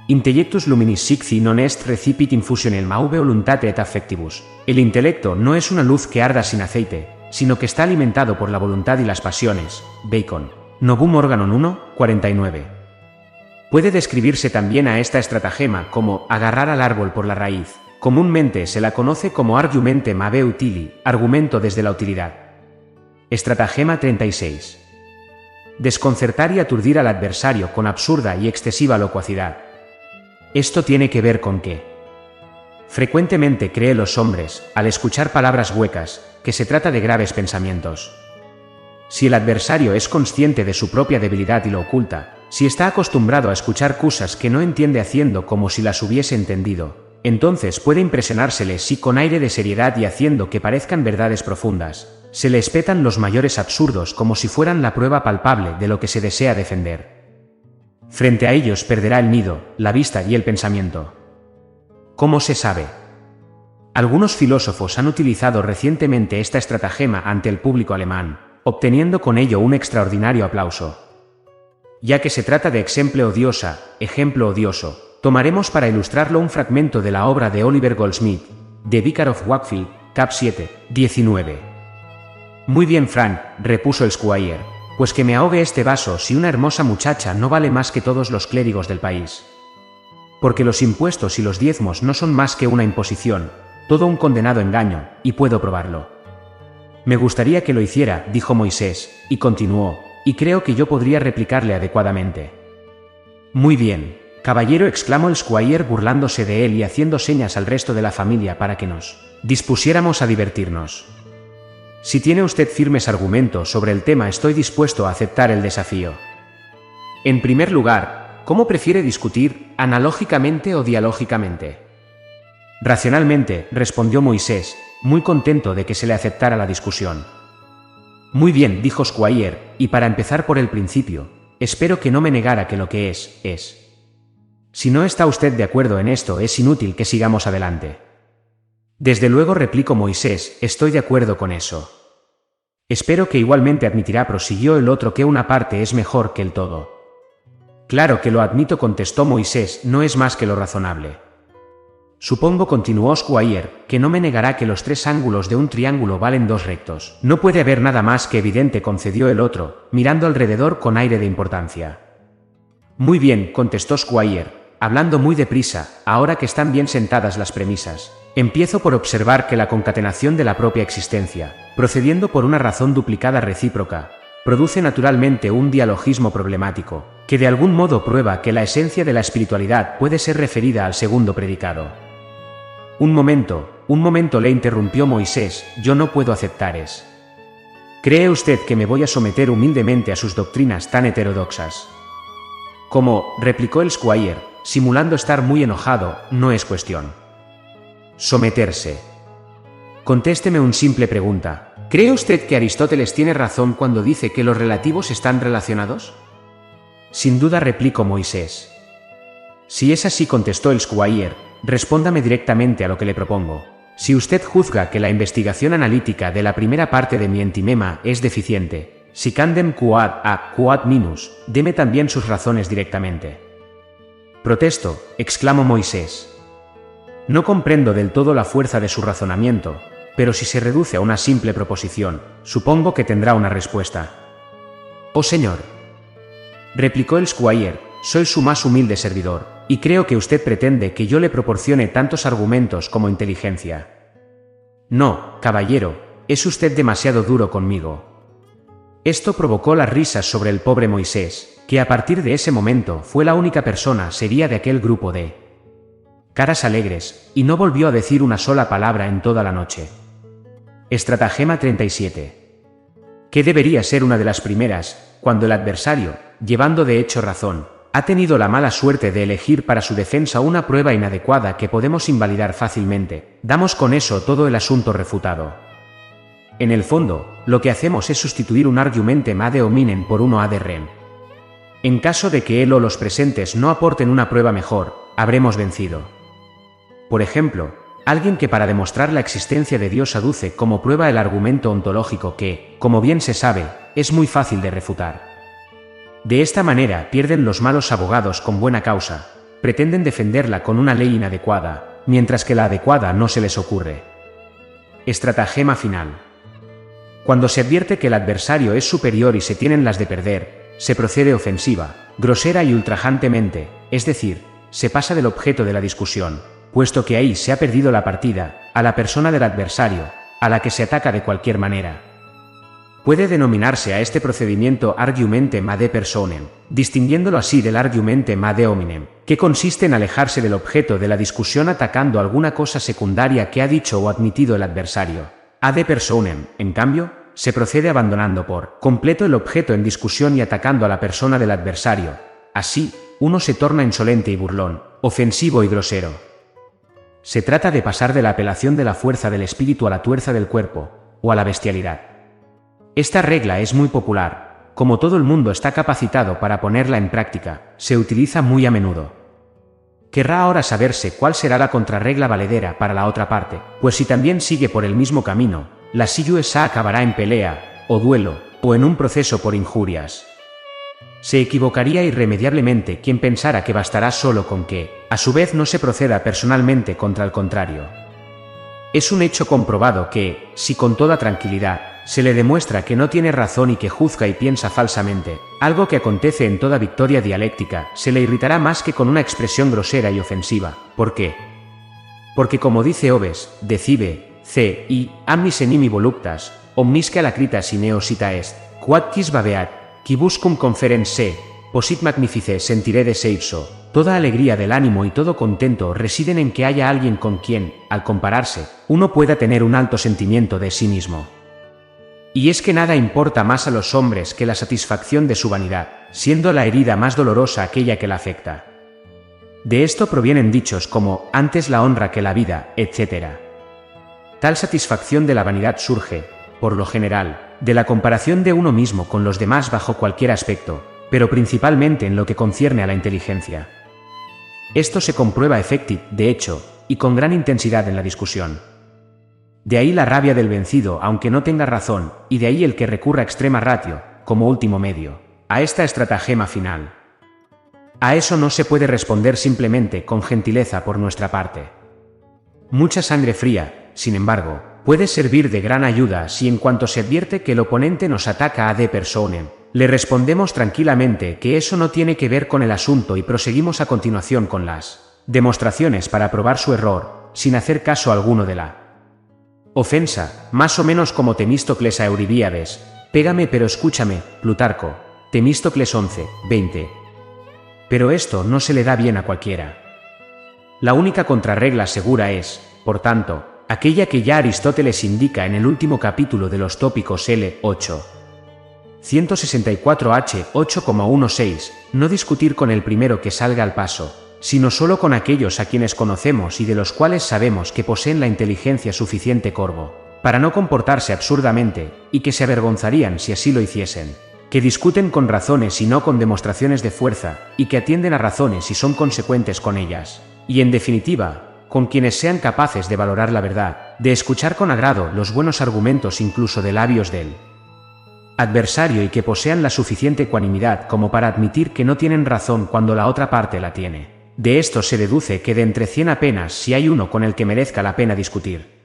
Intellectus luminis sicti non est recipit infusionem mauve voluntate et affectibus. El intelecto no es una luz que arda sin aceite, sino que está alimentado por la voluntad y las pasiones. Bacon. Novum Organon 1, 49. Puede describirse también a esta estratagema como agarrar al árbol por la raíz. Comúnmente se la conoce como argumentum ab utili, argumento desde la utilidad. Estratagema 36. Desconcertar y aturdir al adversario con absurda y excesiva locuacidad. Esto tiene que ver con que frecuentemente cree los hombres, al escuchar palabras huecas, que se trata de graves pensamientos. Si el adversario es consciente de su propia debilidad y lo oculta, si está acostumbrado a escuchar cosas que no entiende haciendo como si las hubiese entendido, entonces puede impresionársele si con aire de seriedad y haciendo que parezcan verdades profundas, se le espetan los mayores absurdos como si fueran la prueba palpable de lo que se desea defender. Frente a ellos perderá el nido, la vista y el pensamiento. ¿Cómo se sabe? Algunos filósofos han utilizado recientemente esta estratagema ante el público alemán, obteniendo con ello un extraordinario aplauso. Ya que se trata de ejemplo odioso, tomaremos para ilustrarlo un fragmento de la obra de Oliver Goldsmith, The Vicar of Wakefield, cap 7, 19. Muy bien, Frank, repuso el squire, pues que me ahogue este vaso si una hermosa muchacha no vale más que todos los clérigos del país. Porque los impuestos y los diezmos no son más que una imposición, todo un condenado engaño, y puedo probarlo. Me gustaría que lo hiciera, dijo Moisés, y continuó, y creo que yo podría replicarle adecuadamente. Muy bien, caballero, exclamó el squire burlándose de él y haciendo señas al resto de la familia para que nos dispusiéramos a divertirnos. Si tiene usted firmes argumentos sobre el tema, estoy dispuesto a aceptar el desafío. En primer lugar, ¿cómo prefiere discutir, analógicamente o dialógicamente? Racionalmente, respondió Moisés, muy contento de que se le aceptara la discusión. Muy bien, dijo Squire, y para empezar por el principio, espero que no me negara que lo que es. Si no está usted de acuerdo en esto, es inútil que sigamos adelante. Desde luego, replicó Moisés, estoy de acuerdo con eso. Espero que igualmente admitirá, prosiguió el otro, que una parte es mejor que el todo. Claro que lo admito, contestó Moisés, no es más que lo razonable. Supongo, continuó Squire, que no me negará que los tres ángulos de un triángulo valen dos rectos. No puede haber nada más que evidente, concedió el otro, mirando alrededor con aire de importancia. Muy bien, contestó Squire, hablando muy deprisa, ahora que están bien sentadas las premisas. Empiezo por observar que la concatenación de la propia existencia, procediendo por una razón duplicada recíproca, produce naturalmente un dialogismo problemático, que de algún modo prueba que la esencia de la espiritualidad puede ser referida al segundo predicado. Un momento, le interrumpió Moisés, yo no puedo aceptar es. ¿Cree usted que me voy a someter humildemente a sus doctrinas tan heterodoxas? Como, replicó el squire, simulando estar muy enojado, no es cuestión. Someterse. Contésteme una simple pregunta. ¿Cree usted que Aristóteles tiene razón cuando dice que los relativos están relacionados? Sin duda, replicó Moisés. Si es así, contestó el squire, respóndame directamente a lo que le propongo. Si usted juzga que la investigación analítica de la primera parte de mi entimema es deficiente, si candem quod a quod minus, deme también sus razones directamente. Protesto, exclamó Moisés. No comprendo del todo la fuerza de su razonamiento, pero si se reduce a una simple proposición, supongo que tendrá una respuesta. «Oh señor», replicó el squire, «soy su más humilde servidor, y creo que usted pretende que yo le proporcione tantos argumentos como inteligencia». «No, caballero, es usted demasiado duro conmigo». Esto provocó las risas sobre el pobre Moisés, que a partir de ese momento fue la única persona seria de aquel grupo de caras alegres, y no volvió a decir una sola palabra en toda la noche. Estratagema 37. Que debería ser una de las primeras, cuando el adversario, llevando de hecho razón, ha tenido la mala suerte de elegir para su defensa una prueba inadecuada que podemos invalidar fácilmente, damos con eso todo el asunto refutado. En el fondo, lo que hacemos es sustituir un argumentum ad hominem por uno ad rem. En caso de que él o los presentes no aporten una prueba mejor, habremos vencido. Por ejemplo, alguien que para demostrar la existencia de Dios aduce como prueba el argumento ontológico que, como bien se sabe, es muy fácil de refutar. De esta manera pierden los malos abogados con buena causa, pretenden defenderla con una ley inadecuada, mientras que la adecuada no se les ocurre. Estratagema final. Cuando se advierte que el adversario es superior y se tienen las de perder, se procede ofensiva, grosera y ultrajantemente, es decir, se pasa del objeto de la discusión, puesto que ahí se ha perdido la partida, a la persona del adversario, a la que se ataca de cualquier manera. Puede denominarse a este procedimiento argumentum ad personam, distinguiéndolo así del argumentum ad hominem, que consiste en alejarse del objeto de la discusión atacando alguna cosa secundaria que ha dicho o admitido el adversario. Ad personam, en cambio, se procede abandonando por completo el objeto en discusión y atacando a la persona del adversario. Así, uno se torna insolente y burlón, ofensivo y grosero. Se trata de pasar de la apelación de la fuerza del espíritu a la tuerza del cuerpo, o a la bestialidad. Esta regla es muy popular, como todo el mundo está capacitado para ponerla en práctica, se utiliza muy a menudo. Querrá ahora saberse cuál será la contrarregla valedera para la otra parte, pues si también sigue por el mismo camino, la siluesa acabará en pelea, o duelo, o en un proceso por injurias. Se equivocaría irremediablemente quien pensara que bastará solo con que, a su vez, no se proceda personalmente contra el contrario. Es un hecho comprobado que, si con toda tranquilidad, se le demuestra que no tiene razón y que juzga y piensa falsamente, algo que acontece en toda victoria dialéctica, se le irritará más que con una expresión grosera y ofensiva. ¿Por qué? Porque como dice Hobbes, decibe, c. Amnis enimi voluptas, omnisque alacritas in eo cita est, quod quis babeat, quibuscum conferen se, posit magnifice sentiré de seipso. Toda alegría del ánimo y todo contento residen en que haya alguien con quien, al compararse, uno pueda tener un alto sentimiento de sí mismo. Y es que nada importa más a los hombres que la satisfacción de su vanidad, siendo la herida más dolorosa aquella que la afecta. De esto provienen dichos como, antes la honra que la vida, etc. Tal satisfacción de la vanidad surge, por lo general, de la comparación de uno mismo con los demás bajo cualquier aspecto, pero principalmente en lo que concierne a la inteligencia. Esto se comprueba de hecho, y con gran intensidad en la discusión. De ahí la rabia del vencido aunque no tenga razón, y de ahí el que recurra extrema ratio, como último medio, a esta estratagema final. A eso no se puede responder simplemente con gentileza por nuestra parte. Mucha sangre fría, sin embargo, puede servir de gran ayuda si en cuanto se advierte que el oponente nos ataca ad personam, le respondemos tranquilamente que eso no tiene que ver con el asunto y proseguimos a continuación con las demostraciones para probar su error, sin hacer caso alguno de la ofensa, más o menos como Temístocles a Euribíades, pégame pero escúchame, Plutarco, Temístocles 11, 20. Pero esto no se le da bien a cualquiera. La única contrarregla segura es, por tanto, aquella que ya Aristóteles indica en el último capítulo de los tópicos L8. 164H 8,16, no discutir con el primero que salga al paso, sino solo con aquellos a quienes conocemos y de los cuales sabemos que poseen la inteligencia suficiente corvo, para no comportarse absurdamente, y que se avergonzarían si así lo hiciesen, que discuten con razones y no con demostraciones de fuerza, y que atienden a razones y son consecuentes con ellas, y en definitiva, con quienes sean capaces de valorar la verdad, de escuchar con agrado los buenos argumentos incluso de labios del adversario y que posean la suficiente ecuanimidad como para admitir que no tienen razón cuando la otra parte la tiene. De esto se deduce que de entre 100 apenas si hay uno con el que merezca la pena discutir.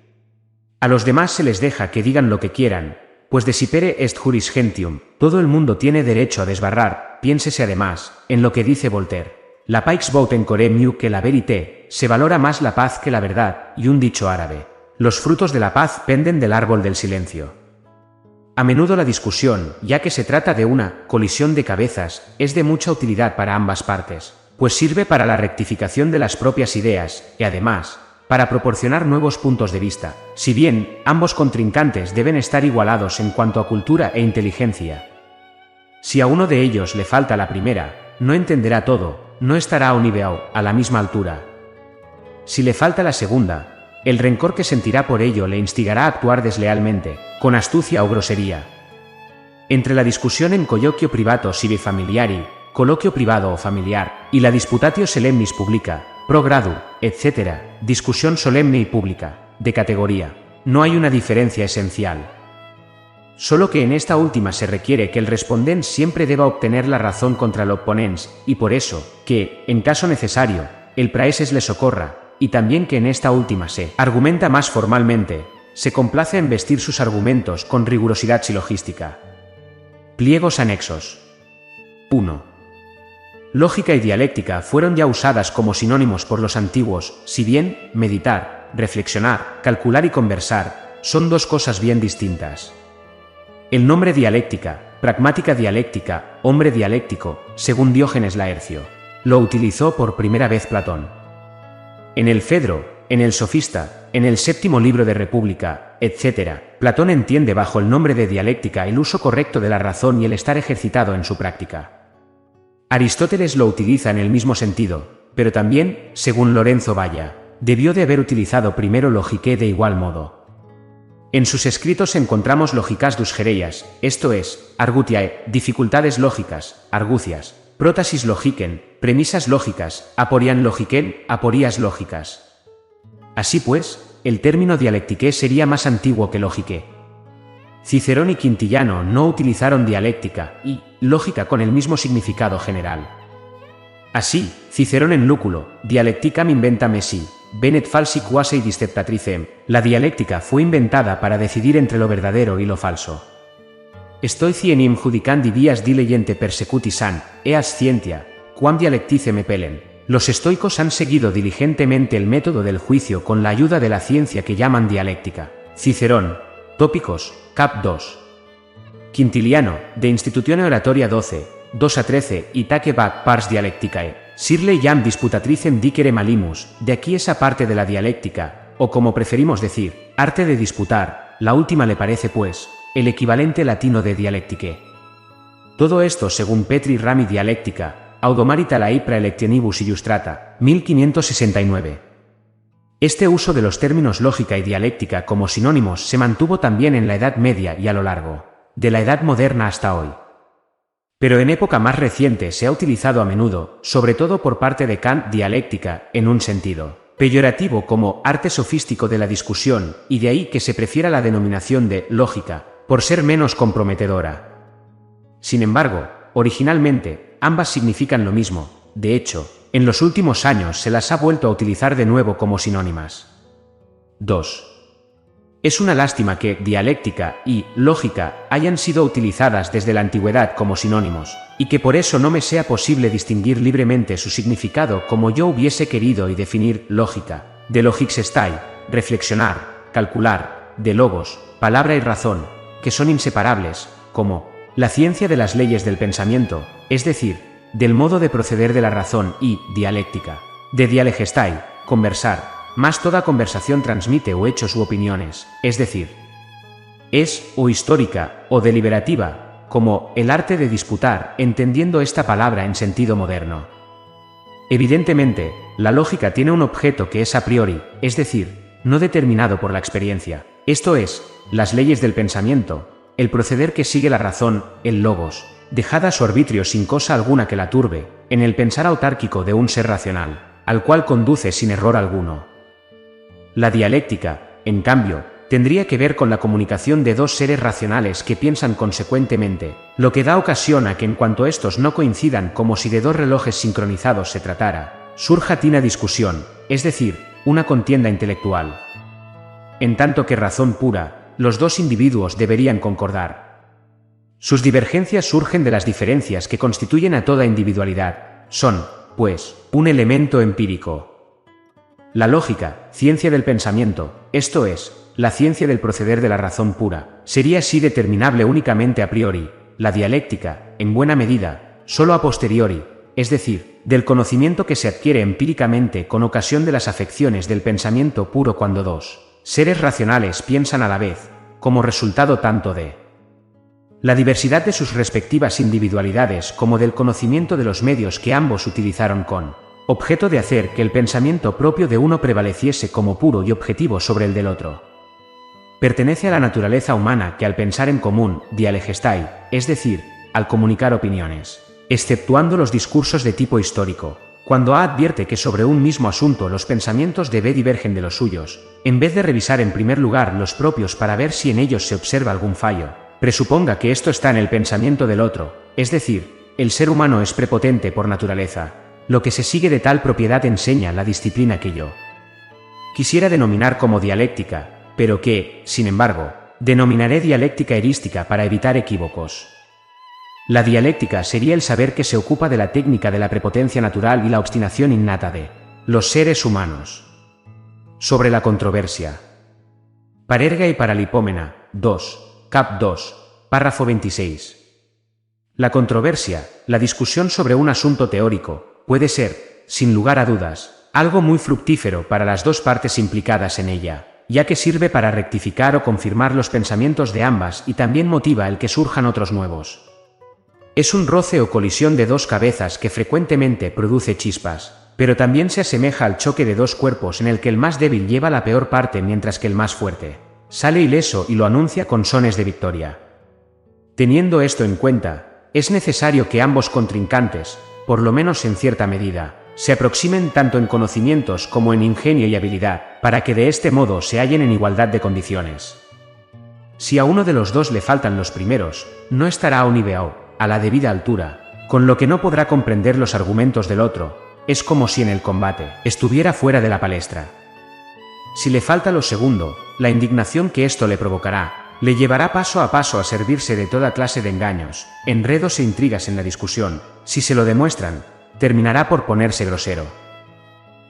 A los demás se les deja que digan lo que quieran, pues desipere est juris gentium, todo el mundo tiene derecho a desbarrar, piénsese además, en lo que dice Voltaire. La paix vaut encore mieux que la vérité, se valora más la paz que la verdad, y un dicho árabe. Los frutos de la paz penden del árbol del silencio. A menudo la discusión, ya que se trata de una colisión de cabezas, es de mucha utilidad para ambas partes, pues sirve para la rectificación de las propias ideas, y además, para proporcionar nuevos puntos de vista, si bien ambos contrincantes deben estar igualados en cuanto a cultura e inteligencia. Si a uno de ellos le falta la primera, no entenderá todo, no estará a un nivel, a la misma altura. Si le falta la segunda, el rencor que sentirá por ello le instigará a actuar deslealmente, con astucia o grosería. Entre la discusión en colloquio privato sive familiari, coloquio privado o familiar, y la disputatio solemnis publica, pro gradu, etc., discusión solemne y pública, de categoría, no hay una diferencia esencial. Solo que en esta última se requiere que el respondent siempre deba obtener la razón contra el oponens, y por eso, que, en caso necesario, el praeses le socorra, y también que en esta última se argumenta más formalmente, se complace en vestir sus argumentos con rigurosidad silogística. Pliegos anexos. 1. Lógica y dialéctica fueron ya usadas como sinónimos por los antiguos, si bien meditar, reflexionar, calcular y conversar son dos cosas bien distintas. El nombre dialéctica, pragmática dialéctica, hombre dialéctico, según Diógenes Laercio, lo utilizó por primera vez Platón. En el Fedro, en el Sofista, en el séptimo libro de República, etc., Platón entiende bajo el nombre de dialéctica el uso correcto de la razón y el estar ejercitado en su práctica. Aristóteles lo utiliza en el mismo sentido, pero también, según Lorenzo Valla, debió de haber utilizado primero logique de igual modo. En sus escritos encontramos lógicas dus gereias, esto es, argutiae, dificultades lógicas, argucias, prótasis logiquen, premisas lógicas, aporian logiquen, aporías lógicas. Así pues, el término dialectique sería más antiguo que logique. Cicerón y Quintiliano no utilizaron dialéctica y lógica con el mismo significado general. Así, Cicerón en Lúculo, dialecticam inventam esse, venet falsi quasi disceptatricem, la dialéctica fue inventada para decidir entre lo verdadero y lo falso. Stoici enim judicandi vias diligente persecuti san, eas scientia, quam dialectice me pelen. Los estoicos han seguido diligentemente el método del juicio con la ayuda de la ciencia que llaman dialéctica. Cicerón, Tópicos, cap 2. Quintiliano, de Institutione Oratoria 12, 2-13, itaque bat pars dialecticae, sirle iam disputatricem dicere malimus, de aquí esa parte de la dialéctica, o como preferimos decir, arte de disputar, la última le parece pues, el equivalente latino de dialectique. Todo esto según Petri Rami Dialectica, Audomarita la praelectionibus illustrata, 1569. Este uso de los términos lógica y dialéctica como sinónimos se mantuvo también en la Edad Media y a lo largo de la Edad Moderna hasta hoy. Pero en época más reciente se ha utilizado a menudo, sobre todo por parte de Kant, dialéctica, en un sentido peyorativo como arte sofístico de la discusión, y de ahí que se prefiera la denominación de lógica, por ser menos comprometedora. Sin embargo, originalmente, ambas significan lo mismo. De hecho, en los últimos años se las ha vuelto a utilizar de nuevo como sinónimas. 2. Es una lástima que dialéctica y lógica hayan sido utilizadas desde la antigüedad como sinónimos, y que por eso no me sea posible distinguir libremente su significado como yo hubiese querido y definir lógica, de logixestai, reflexionar, calcular, de logos, palabra y razón, que son inseparables, como la ciencia de las leyes del pensamiento, es decir, del modo de proceder de la razón y dialéctica, de dialegestai, conversar, más toda conversación transmite o hechos u opiniones, es decir, es o histórica o deliberativa, como el arte de disputar, entendiendo esta palabra en sentido moderno. Evidentemente, la lógica tiene un objeto que es a priori, es decir, no determinado por la experiencia, esto es, las leyes del pensamiento, el proceder que sigue la razón, el logos, dejada a su arbitrio sin cosa alguna que la turbe, en el pensar autárquico de un ser racional, al cual conduce sin error alguno. La dialéctica, en cambio, tendría que ver con la comunicación de dos seres racionales que piensan consecuentemente, lo que da ocasión a que en cuanto estos no coincidan como si de dos relojes sincronizados se tratara, surja tina discusión, es decir, una contienda intelectual. En tanto que razón pura, los dos individuos deberían concordar. Sus divergencias surgen de las diferencias que constituyen a toda individualidad, son, pues, un elemento empírico. La lógica, ciencia del pensamiento, esto es, la ciencia del proceder de la razón pura, sería así determinable únicamente a priori, la dialéctica, en buena medida, solo a posteriori, es decir, del conocimiento que se adquiere empíricamente con ocasión de las afecciones del pensamiento puro cuando dos seres racionales piensan a la vez, como resultado tanto de la diversidad de sus respectivas individualidades como del conocimiento de los medios que ambos utilizaron con objeto de hacer que el pensamiento propio de uno prevaleciese como puro y objetivo sobre el del otro. Pertenece a la naturaleza humana que al pensar en común, dialegestai, es decir, al comunicar opiniones, exceptuando los discursos de tipo histórico, cuando A advierte que sobre un mismo asunto los pensamientos de B divergen de los suyos, en vez de revisar en primer lugar los propios para ver si en ellos se observa algún fallo, presuponga que esto está en el pensamiento del otro, es decir, el ser humano es prepotente por naturaleza. Lo que se sigue de tal propiedad enseña la disciplina que yo quisiera denominar como dialéctica, pero que, sin embargo, denominaré dialéctica erística para evitar equívocos. La dialéctica sería el saber que se ocupa de la técnica de la prepotencia natural y la obstinación innata de los seres humanos. Sobre la controversia. Parerga y Paralipómena, 2, cap 2, párrafo 26. La controversia, la discusión sobre un asunto teórico, puede ser, sin lugar a dudas, algo muy fructífero para las dos partes implicadas en ella, ya que sirve para rectificar o confirmar los pensamientos de ambas y también motiva el que surjan otros nuevos. Es un roce o colisión de dos cabezas que frecuentemente produce chispas, pero también se asemeja al choque de dos cuerpos en el que el más débil lleva la peor parte mientras que el más fuerte sale ileso y lo anuncia con sones de victoria. Teniendo esto en cuenta, es necesario que ambos contrincantes, por lo menos en cierta medida, se aproximen tanto en conocimientos como en ingenio y habilidad, para que de este modo se hallen en igualdad de condiciones. Si a uno de los dos le faltan los primeros, no estará a un nivel, a la debida altura, con lo que no podrá comprender los argumentos del otro, es como si en el combate estuviera fuera de la palestra. Si le falta lo segundo, la indignación que esto le provocará, le llevará paso a paso a servirse de toda clase de engaños, enredos e intrigas en la discusión. Si se lo demuestran, terminará por ponerse grosero.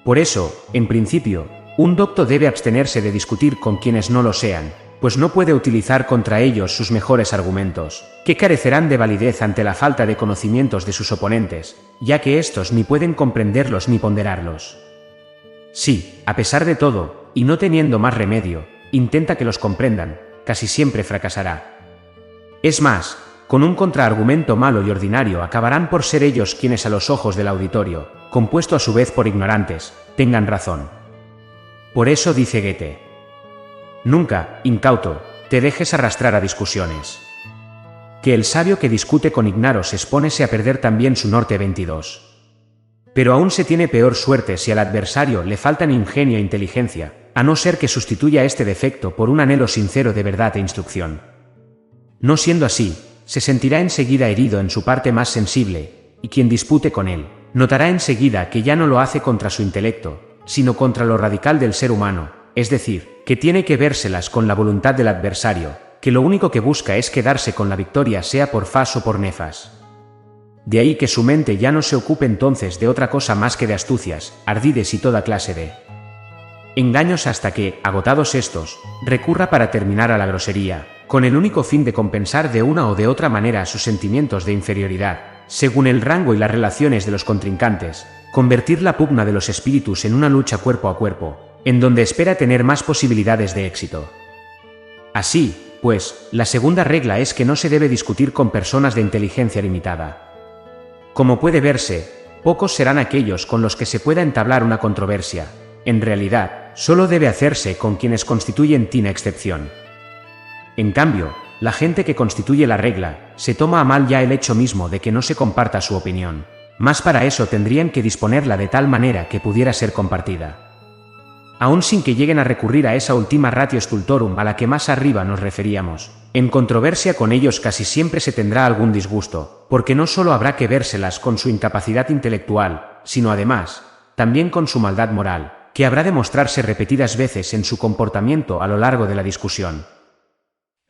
Por eso, en principio, un docto debe abstenerse de discutir con quienes no lo sean, pues no puede utilizar contra ellos sus mejores argumentos, que carecerán de validez ante la falta de conocimientos de sus oponentes, ya que éstos ni pueden comprenderlos ni ponderarlos. Si, a pesar de todo, y no teniendo más remedio, intenta que los comprendan, casi siempre fracasará. Es más, con un contraargumento malo y ordinario acabarán por ser ellos quienes a los ojos del auditorio, compuesto a su vez por ignorantes, tengan razón. Por eso dice Goethe: nunca, incauto, te dejes arrastrar a discusiones. Que el sabio que discute con ignaros expónese a perder también su norte. 22. Pero aún se tiene peor suerte si al adversario le faltan ingenio e inteligencia, a no ser que sustituya este defecto por un anhelo sincero de verdad e instrucción. No siendo así, se sentirá enseguida herido en su parte más sensible, y quien dispute con él, notará enseguida que ya no lo hace contra su intelecto, sino contra lo radical del ser humano, es decir, que tiene que vérselas con la voluntad del adversario, que lo único que busca es quedarse con la victoria sea por fas o por nefas. De ahí que su mente ya no se ocupe entonces de otra cosa más que de astucias, ardides y toda clase de engaños hasta que, agotados estos, recurra para terminar a la grosería, con el único fin de compensar de una o de otra manera sus sentimientos de inferioridad, según el rango y las relaciones de los contrincantes, convertir la pugna de los espíritus en una lucha cuerpo a cuerpo, en donde espera tener más posibilidades de éxito. Así, pues, la segunda regla es que no se debe discutir con personas de inteligencia limitada. Como puede verse, pocos serán aquellos con los que se pueda entablar una controversia. En realidad, solo debe hacerse con quienes constituyen tina excepción. En cambio, la gente que constituye la regla, se toma a mal ya el hecho mismo de que no se comparta su opinión. Mas para eso tendrían que disponerla de tal manera que pudiera ser compartida. Aun sin que lleguen a recurrir a esa ultima ratio stultorum a la que más arriba nos referíamos, en controversia con ellos casi siempre se tendrá algún disgusto, porque no solo habrá que vérselas con su incapacidad intelectual, sino además, también con su maldad moral, que habrá de mostrarse repetidas veces en su comportamiento a lo largo de la discusión.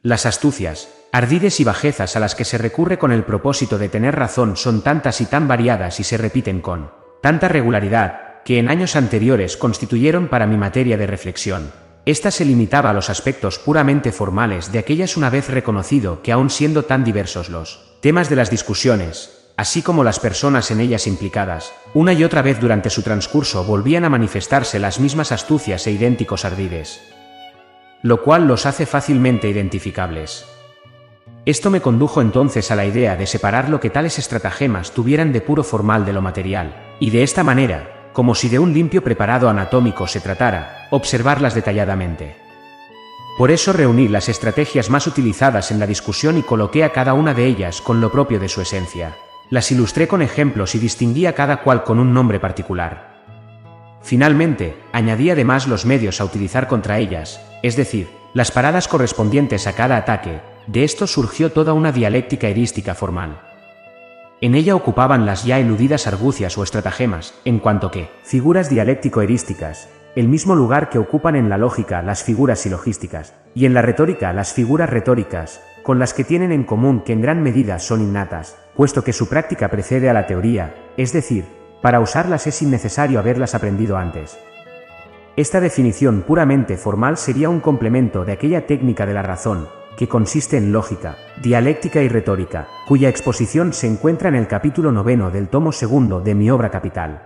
Las astucias, ardides y bajezas a las que se recurre con el propósito de tener razón son tantas y tan variadas y se repiten con tanta regularidad, que en años anteriores constituyeron para mi materia de reflexión. Esta se limitaba a los aspectos puramente formales de aquellas una vez reconocido que aun siendo tan diversos los temas de las discusiones, así como las personas en ellas implicadas, una y otra vez durante su transcurso volvían a manifestarse las mismas astucias e idénticos ardides, lo cual los hace fácilmente identificables. Esto me condujo entonces a la idea de separar lo que tales estratagemas tuvieran de puro formal de lo material, y de esta manera, como si de un limpio preparado anatómico se tratara, observarlas detalladamente. Por eso reuní las estrategias más utilizadas en la discusión y coloqué a cada una de ellas con lo propio de su esencia. Las ilustré con ejemplos y distinguí a cada cual con un nombre particular. Finalmente, añadí además los medios a utilizar contra ellas, es decir, las paradas correspondientes a cada ataque. De esto surgió toda una dialéctica erística formal. En ella ocupaban las ya eludidas argucias o estratagemas, en cuanto que figuras dialéctico-erísticas, el mismo lugar que ocupan en la lógica las figuras silogísticas, y en la retórica las figuras retóricas, con las que tienen en común que en gran medida son innatas, puesto que su práctica precede a la teoría, es decir, para usarlas es innecesario haberlas aprendido antes. Esta definición puramente formal sería un complemento de aquella técnica de la razón, que consiste en lógica, dialéctica y retórica, cuya exposición se encuentra en el capítulo 9 del tomo 2 de mi obra capital.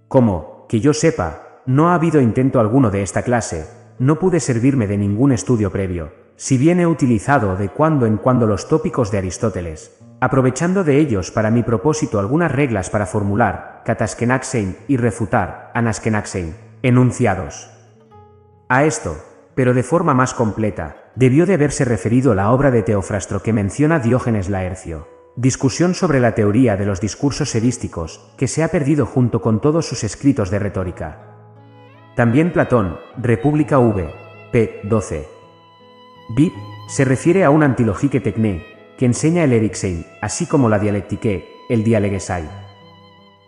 Como, que yo sepa, no ha habido intento alguno de esta clase, no pude servirme de ningún estudio previo, si bien he utilizado de cuando en cuando los tópicos de Aristóteles, aprovechando de ellos para mi propósito algunas reglas para formular, kataskenaxein, y refutar, anaskenaxein, enunciados. A esto, pero de forma más completa, debió de haberse referido la obra de Teofrastro que menciona Diógenes Laercio, Discusión sobre la teoría de los discursos erísticos, que se ha perdido junto con todos sus escritos de retórica. También Platón, República v. p. 12. Bip se refiere a un antilogique tecné, que enseña el Eriksein, así como la dialectique, el Dialegesai.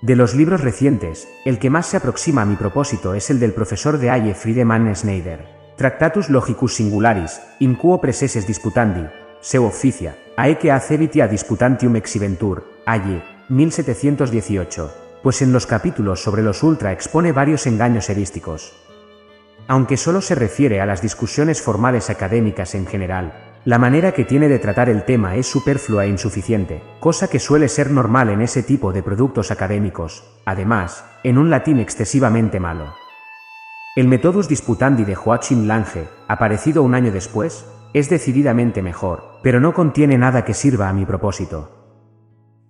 De los libros recientes, el que más se aproxima a mi propósito es el del profesor de Halle Friedemann Schneider, Tractatus Logicus Singularis, in quo preseses disputandi, seu officia, aeque acebitia disputantium exiventur, Halle, 1718, pues en los capítulos sobre los ultra expone varios engaños erísticos. Aunque solo se refiere a las discusiones formales académicas en general, la manera que tiene de tratar el tema es superflua e insuficiente, cosa que suele ser normal en ese tipo de productos académicos, además, en un latín excesivamente malo. El Methodus Disputandi de Joachim Lange, aparecido un año después, es decididamente mejor, pero no contiene nada que sirva a mi propósito.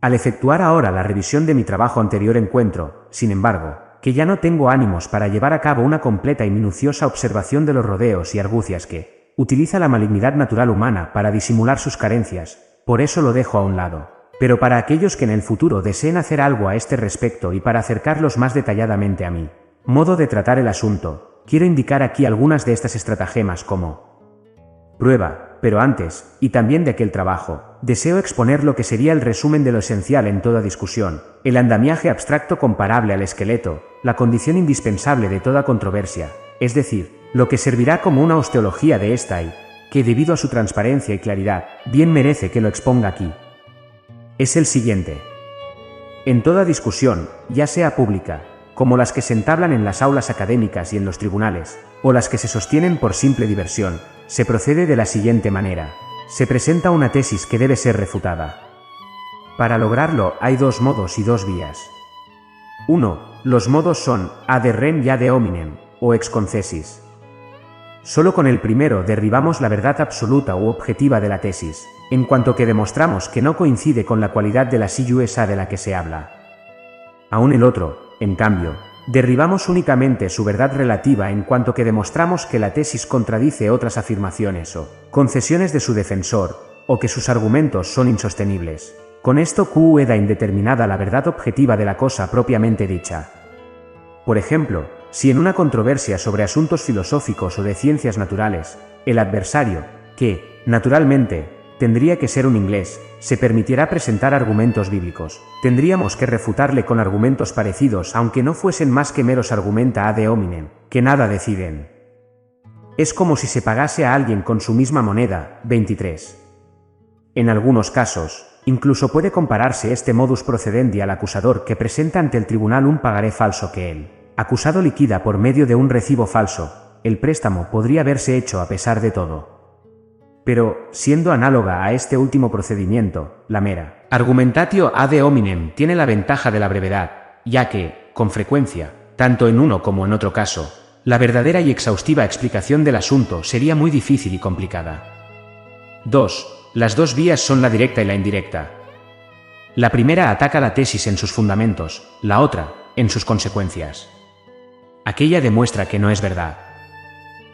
Al efectuar ahora la revisión de mi trabajo anterior encuentro, sin embargo, que ya no tengo ánimos para llevar a cabo una completa y minuciosa observación de los rodeos y argucias que utiliza la malignidad natural humana para disimular sus carencias, por eso lo dejo a un lado. Pero para aquellos que en el futuro deseen hacer algo a este respecto y para acercarlos más detalladamente a mí, modo de tratar el asunto, quiero indicar aquí algunas de estas estratagemas como prueba, pero antes, y también de aquel trabajo, deseo exponer lo que sería el resumen de lo esencial en toda discusión, el andamiaje abstracto comparable al esqueleto, la condición indispensable de toda controversia, es decir, lo que servirá como una osteología de esta y, que debido a su transparencia y claridad, bien merece que lo exponga aquí. Es el siguiente. En toda discusión, ya sea pública, como las que se entablan en las aulas académicas y en los tribunales, o las que se sostienen por simple diversión, se procede de la siguiente manera. Se presenta una tesis que debe ser refutada. Para lograrlo hay dos modos y dos vías. 1. Los modos son ad rem y ad hominem, o ex concesis. Solo con el primero derribamos la verdad absoluta u objetiva de la tesis, en cuanto que demostramos que no coincide con la cualidad de la siuesa de la que se habla. Aún el otro, en cambio, derribamos únicamente su verdad relativa en cuanto que demostramos que la tesis contradice otras afirmaciones o concesiones de su defensor, o que sus argumentos son insostenibles. Con esto queda indeterminada la verdad objetiva de la cosa propiamente dicha. Por ejemplo, si en una controversia sobre asuntos filosóficos o de ciencias naturales, el adversario, que, naturalmente, tendría que ser un inglés, se permitirá presentar argumentos bíblicos. Tendríamos que refutarle con argumentos parecidos aunque no fuesen más que meros argumenta ad hominem, que nada deciden. Es como si se pagase a alguien con su misma moneda, 23. En algunos casos, incluso puede compararse este modus procedendi al acusador que presenta ante el tribunal un pagaré falso que el acusado liquida por medio de un recibo falso. El préstamo podría haberse hecho a pesar de todo. Pero, siendo análoga a este último procedimiento, la mera argumentatio ad hominem tiene la ventaja de la brevedad, ya que, con frecuencia, tanto en uno como en otro caso, la verdadera y exhaustiva explicación del asunto sería muy difícil y complicada. 2. Las dos vías son la directa y la indirecta. La primera ataca la tesis en sus fundamentos, la otra, en sus consecuencias. Aquella demuestra que no es verdad.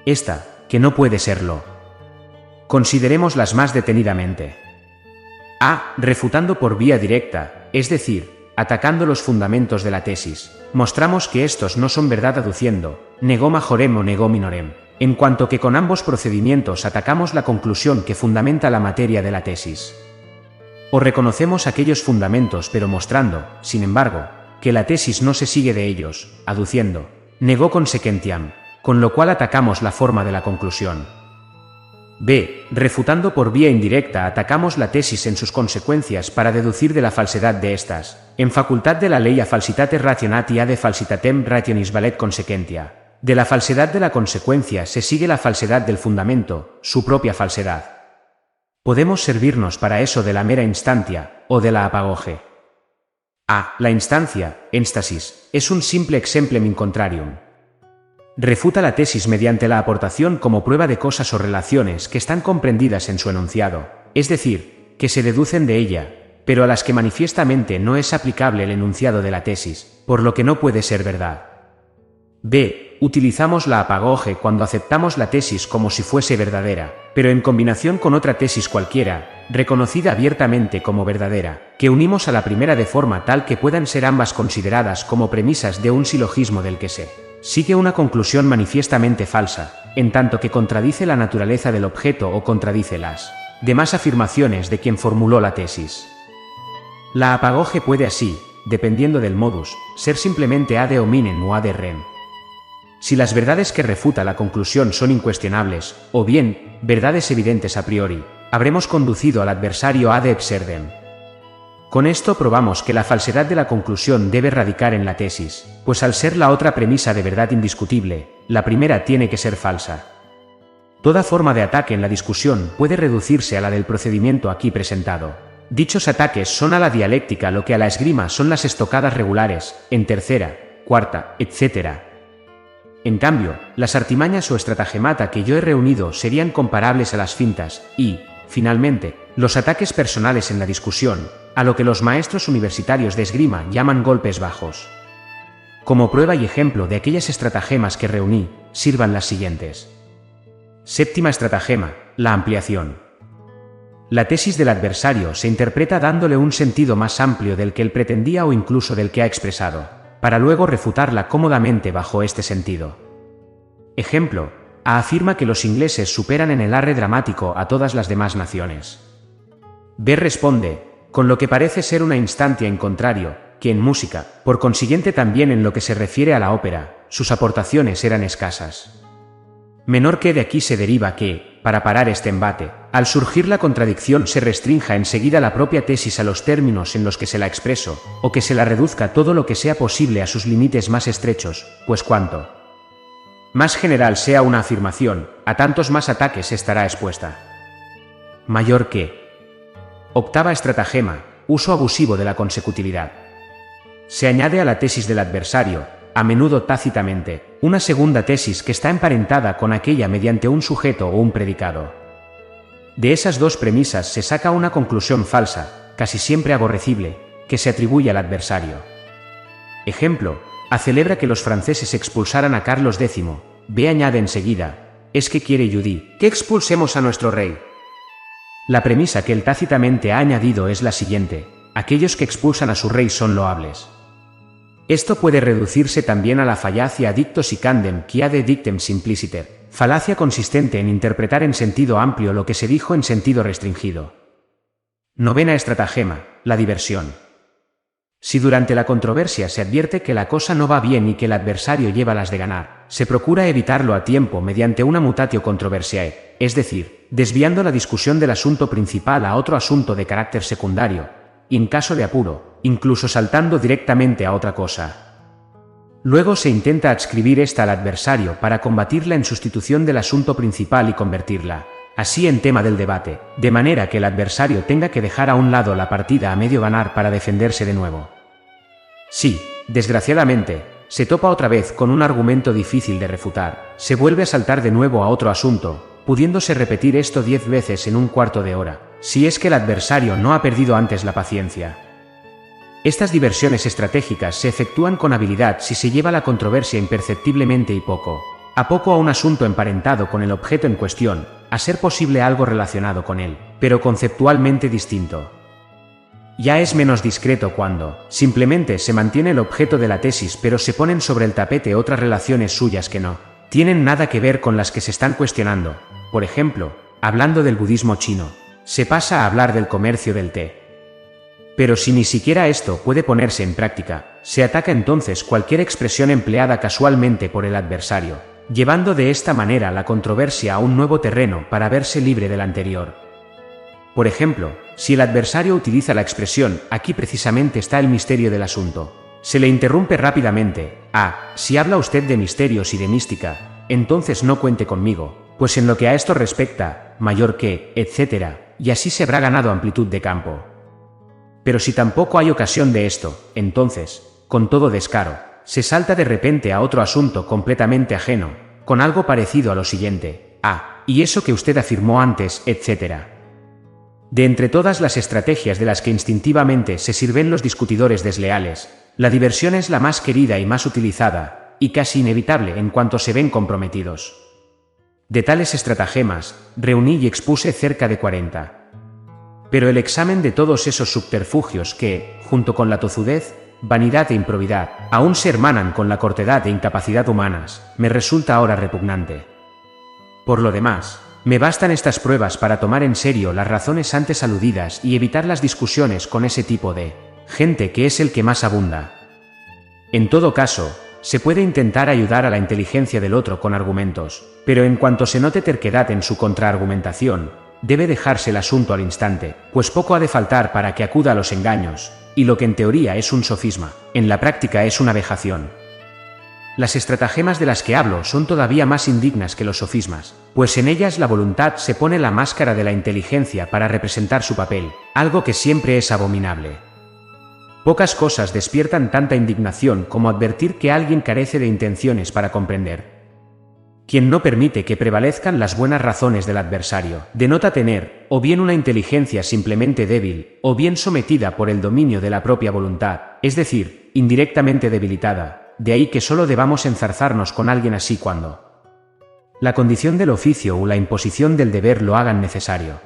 Esta, que no puede serlo. Considerémoslas más detenidamente. A. Refutando por vía directa, es decir, atacando los fundamentos de la tesis, mostramos que estos no son verdad aduciendo, negó majorem o negó minorem, en cuanto que con ambos procedimientos atacamos la conclusión que fundamenta la materia de la tesis. O reconocemos aquellos fundamentos pero mostrando, sin embargo, que la tesis no se sigue de ellos, aduciendo, negó consequentiam, con lo cual atacamos la forma de la conclusión. B. Refutando por vía indirecta atacamos la tesis en sus consecuencias para deducir de la falsedad de estas, en facultad de la ley a falsitate rationati ad falsitatem rationis valet consequentia. De la falsedad de la consecuencia se sigue la falsedad del fundamento, su propia falsedad. Podemos servirnos para eso de la mera instantia, o de la apagoge. A. La instancia, énstasis, es un simple exemplem in contrarium. Refuta la tesis mediante la aportación como prueba de cosas o relaciones que están comprendidas en su enunciado, es decir, que se deducen de ella, pero a las que manifiestamente no es aplicable el enunciado de la tesis, por lo que no puede ser verdad. B. Utilizamos la apagoge cuando aceptamos la tesis como si fuese verdadera, pero en combinación con otra tesis cualquiera, reconocida abiertamente como verdadera, que unimos a la primera de forma tal que puedan ser ambas consideradas como premisas de un silogismo del que se sigue una conclusión manifiestamente falsa, en tanto que contradice la naturaleza del objeto o contradice las demás afirmaciones de quien formuló la tesis. La apagoge puede así, dependiendo del modus, ser simplemente ad hominem o ad rem. Si las verdades que refuta la conclusión son incuestionables, o bien, verdades evidentes a priori, habremos conducido al adversario ad absurdum. Con esto probamos que la falsedad de la conclusión debe radicar en la tesis, pues al ser la otra premisa de verdad indiscutible, la primera tiene que ser falsa. Toda forma de ataque en la discusión puede reducirse a la del procedimiento aquí presentado. Dichos ataques son a la dialéctica lo que a la esgrima son las estocadas regulares, en tercera, cuarta, etc. En cambio, las artimañas o estratagemata que yo he reunido serían comparables a las fintas, y, finalmente, los ataques personales en la discusión, a lo que los maestros universitarios de esgrima llaman golpes bajos. Como prueba y ejemplo de aquellas estratagemas que reuní, sirvan las siguientes. Séptima estratagema, la ampliación. La tesis del adversario se interpreta dándole un sentido más amplio del que él pretendía o incluso del que ha expresado, para luego refutarla cómodamente bajo este sentido. Ejemplo, A afirma que los ingleses superan en el arte dramático a todas las demás naciones. B responde, con lo que parece ser una instancia en contrario, que en música, por consiguiente también en lo que se refiere a la ópera, sus aportaciones eran escasas. Menor que de aquí se deriva que, para parar este embate, al surgir la contradicción se restrinja enseguida la propia tesis a los términos en los que se la expreso, o que se la reduzca todo lo que sea posible a sus límites más estrechos, pues cuanto más general sea una afirmación, a tantos más ataques estará expuesta. Mayor que. Octava estratagema, uso abusivo de la consecutividad. Se añade a la tesis del adversario, a menudo tácitamente, una segunda tesis que está emparentada con aquella mediante un sujeto o un predicado. De esas dos premisas se saca una conclusión falsa, casi siempre aborrecible, que se atribuye al adversario. Ejemplo, A celebra que los franceses expulsaran a Carlos X, B añade enseguida, es que quiere Judy, que expulsemos a nuestro rey. La premisa que él tácitamente ha añadido es la siguiente, aquellos que expulsan a su rey son loables. Esto puede reducirse también a la fallacia dicto sicandem qui ad dictem simpliciter, Falacia consistente en interpretar en sentido amplio lo que se dijo en sentido restringido. Novena estratagema, la diversión. Si durante la controversia se advierte que la cosa no va bien y que el adversario lleva las de ganar, se procura evitarlo a tiempo mediante una mutatio controversiae, es decir, desviando la discusión del asunto principal a otro asunto de carácter secundario, y en caso de apuro, incluso saltando directamente a otra cosa. Luego se intenta adscribir esta al adversario para combatirla en sustitución del asunto principal y convertirla, así en tema del debate, de manera que el adversario tenga que dejar a un lado la partida a medio ganar para defenderse de nuevo. Si, desgraciadamente, se topa otra vez con un argumento difícil de refutar, se vuelve a saltar de nuevo a otro asunto, pudiéndose repetir esto 10 veces en un cuarto de hora, si es que el adversario no ha perdido antes la paciencia. Estas diversiones estratégicas se efectúan con habilidad si se lleva la controversia imperceptiblemente y poco a un asunto emparentado con el objeto en cuestión, a ser posible algo relacionado con él, pero conceptualmente distinto. Ya es menos discreto cuando, simplemente se mantiene el objeto de la tesis pero se ponen sobre el tapete otras relaciones suyas que no tienen nada que ver con las que se están cuestionando. Por ejemplo, hablando del budismo chino, se pasa a hablar del comercio del té. Pero si ni siquiera esto puede ponerse en práctica, se ataca entonces cualquier expresión empleada casualmente por el adversario, llevando de esta manera la controversia a un nuevo terreno para verse libre del anterior. Por ejemplo, si el adversario utiliza la expresión «aquí precisamente está el misterio del asunto», se le interrumpe rápidamente: si habla usted de misterios y de mística, entonces no cuente conmigo, pues en lo que a esto respecta, mayor que, etc., y así se habrá ganado amplitud de campo. Pero si tampoco hay ocasión de esto, entonces, con todo descaro, se salta de repente a otro asunto completamente ajeno, con algo parecido a lo siguiente: y eso que usted afirmó antes, etc. De entre todas las estrategias de las que instintivamente se sirven los discutidores desleales, la diversión es la más querida y más utilizada, y casi inevitable en cuanto se ven comprometidos. De tales estratagemas, reuní y expuse cerca de 40. Pero el examen de todos esos subterfugios que, junto con la tozudez, vanidad e improbidad, aún se hermanan con la cortedad e incapacidad humanas, me resulta ahora repugnante. Por lo demás, me bastan estas pruebas para tomar en serio las razones antes aludidas y evitar las discusiones con ese tipo de gente que es el que más abunda. En todo caso, se puede intentar ayudar a la inteligencia del otro con argumentos, pero en cuanto se note terquedad en su contraargumentación, debe dejarse el asunto al instante, pues poco ha de faltar para que acuda a los engaños, y lo que en teoría es un sofisma, en la práctica es una vejación. Las estratagemas de las que hablo son todavía más indignas que los sofismas, pues en ellas la voluntad se pone la máscara de la inteligencia para representar su papel, algo que siempre es abominable. Pocas cosas despiertan tanta indignación como advertir que alguien carece de intenciones para comprender. Quien no permite que prevalezcan las buenas razones del adversario, denota tener, o bien una inteligencia simplemente débil, o bien sometida por el dominio de la propia voluntad, es decir, indirectamente debilitada, de ahí que solo debamos enzarzarnos con alguien así cuando la condición del oficio o la imposición del deber lo hagan necesario.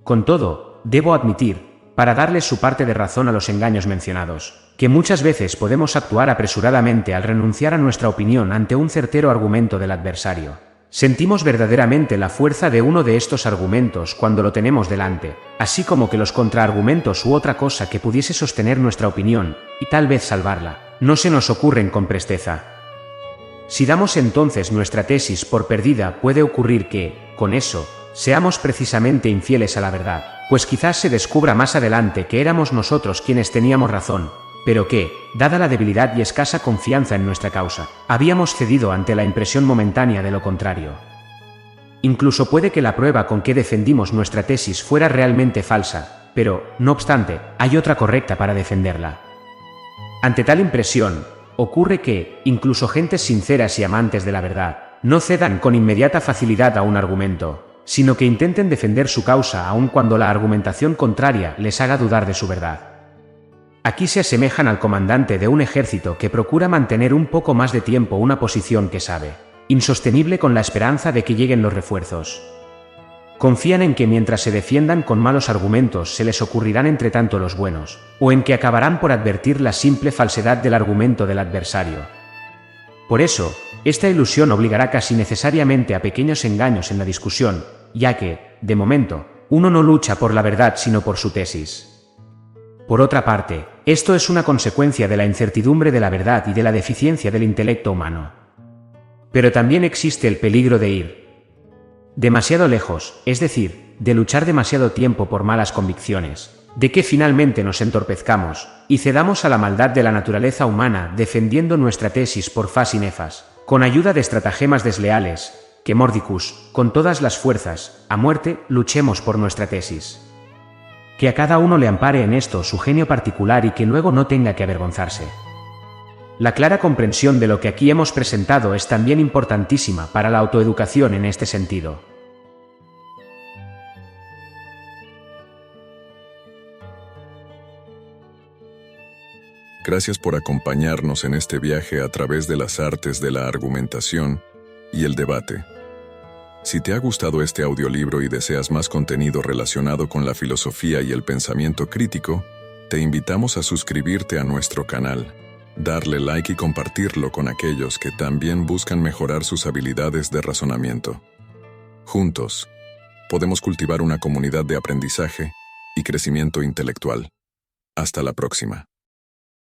Con todo, debo admitir, para darles su parte de razón a los engaños mencionados, que muchas veces podemos actuar apresuradamente al renunciar a nuestra opinión ante un certero argumento del adversario. Sentimos verdaderamente la fuerza de uno de estos argumentos cuando lo tenemos delante, así como que los contraargumentos u otra cosa que pudiese sostener nuestra opinión, y tal vez salvarla, no se nos ocurren con presteza. Si damos entonces nuestra tesis por perdida, puede ocurrir que, con eso, seamos precisamente infieles a la verdad, pues quizás se descubra más adelante que éramos nosotros quienes teníamos razón, pero que, dada la debilidad y escasa confianza en nuestra causa, habíamos cedido ante la impresión momentánea de lo contrario. Incluso puede que la prueba con que defendimos nuestra tesis fuera realmente falsa, pero, no obstante, hay otra correcta para defenderla. Ante tal impresión, ocurre que, incluso gentes sinceras y amantes de la verdad, no cedan con inmediata facilidad a un argumento, sino que intenten defender su causa aun cuando la argumentación contraria les haga dudar de su verdad. Aquí se asemejan al comandante de un ejército que procura mantener un poco más de tiempo una posición que sabe insostenible con la esperanza de que lleguen los refuerzos. Confían en que mientras se defiendan con malos argumentos se les ocurrirán entre tanto los buenos, o en que acabarán por advertir la simple falsedad del argumento del adversario. Por eso, esta ilusión obligará casi necesariamente a pequeños engaños en la discusión, ya que, de momento, uno no lucha por la verdad sino por su tesis. Por otra parte, esto es una consecuencia de la incertidumbre de la verdad y de la deficiencia del intelecto humano. Pero también existe el peligro de ir demasiado lejos, es decir, de luchar demasiado tiempo por malas convicciones, de que finalmente nos entorpezcamos y cedamos a la maldad de la naturaleza humana defendiendo nuestra tesis por fas y nefas, con ayuda de estratagemas desleales, que mordicus, con todas las fuerzas, a muerte, luchemos por nuestra tesis. Que a cada uno le ampare en esto su genio particular y que luego no tenga que avergonzarse. La clara comprensión de lo que aquí hemos presentado es también importantísima para la autoeducación en este sentido. Gracias por acompañarnos en este viaje a través de las artes de la argumentación y el debate. Si te ha gustado este audiolibro y deseas más contenido relacionado con la filosofía y el pensamiento crítico, te invitamos a suscribirte a nuestro canal, darle like y compartirlo con aquellos que también buscan mejorar sus habilidades de razonamiento. Juntos, podemos cultivar una comunidad de aprendizaje y crecimiento intelectual. Hasta la próxima.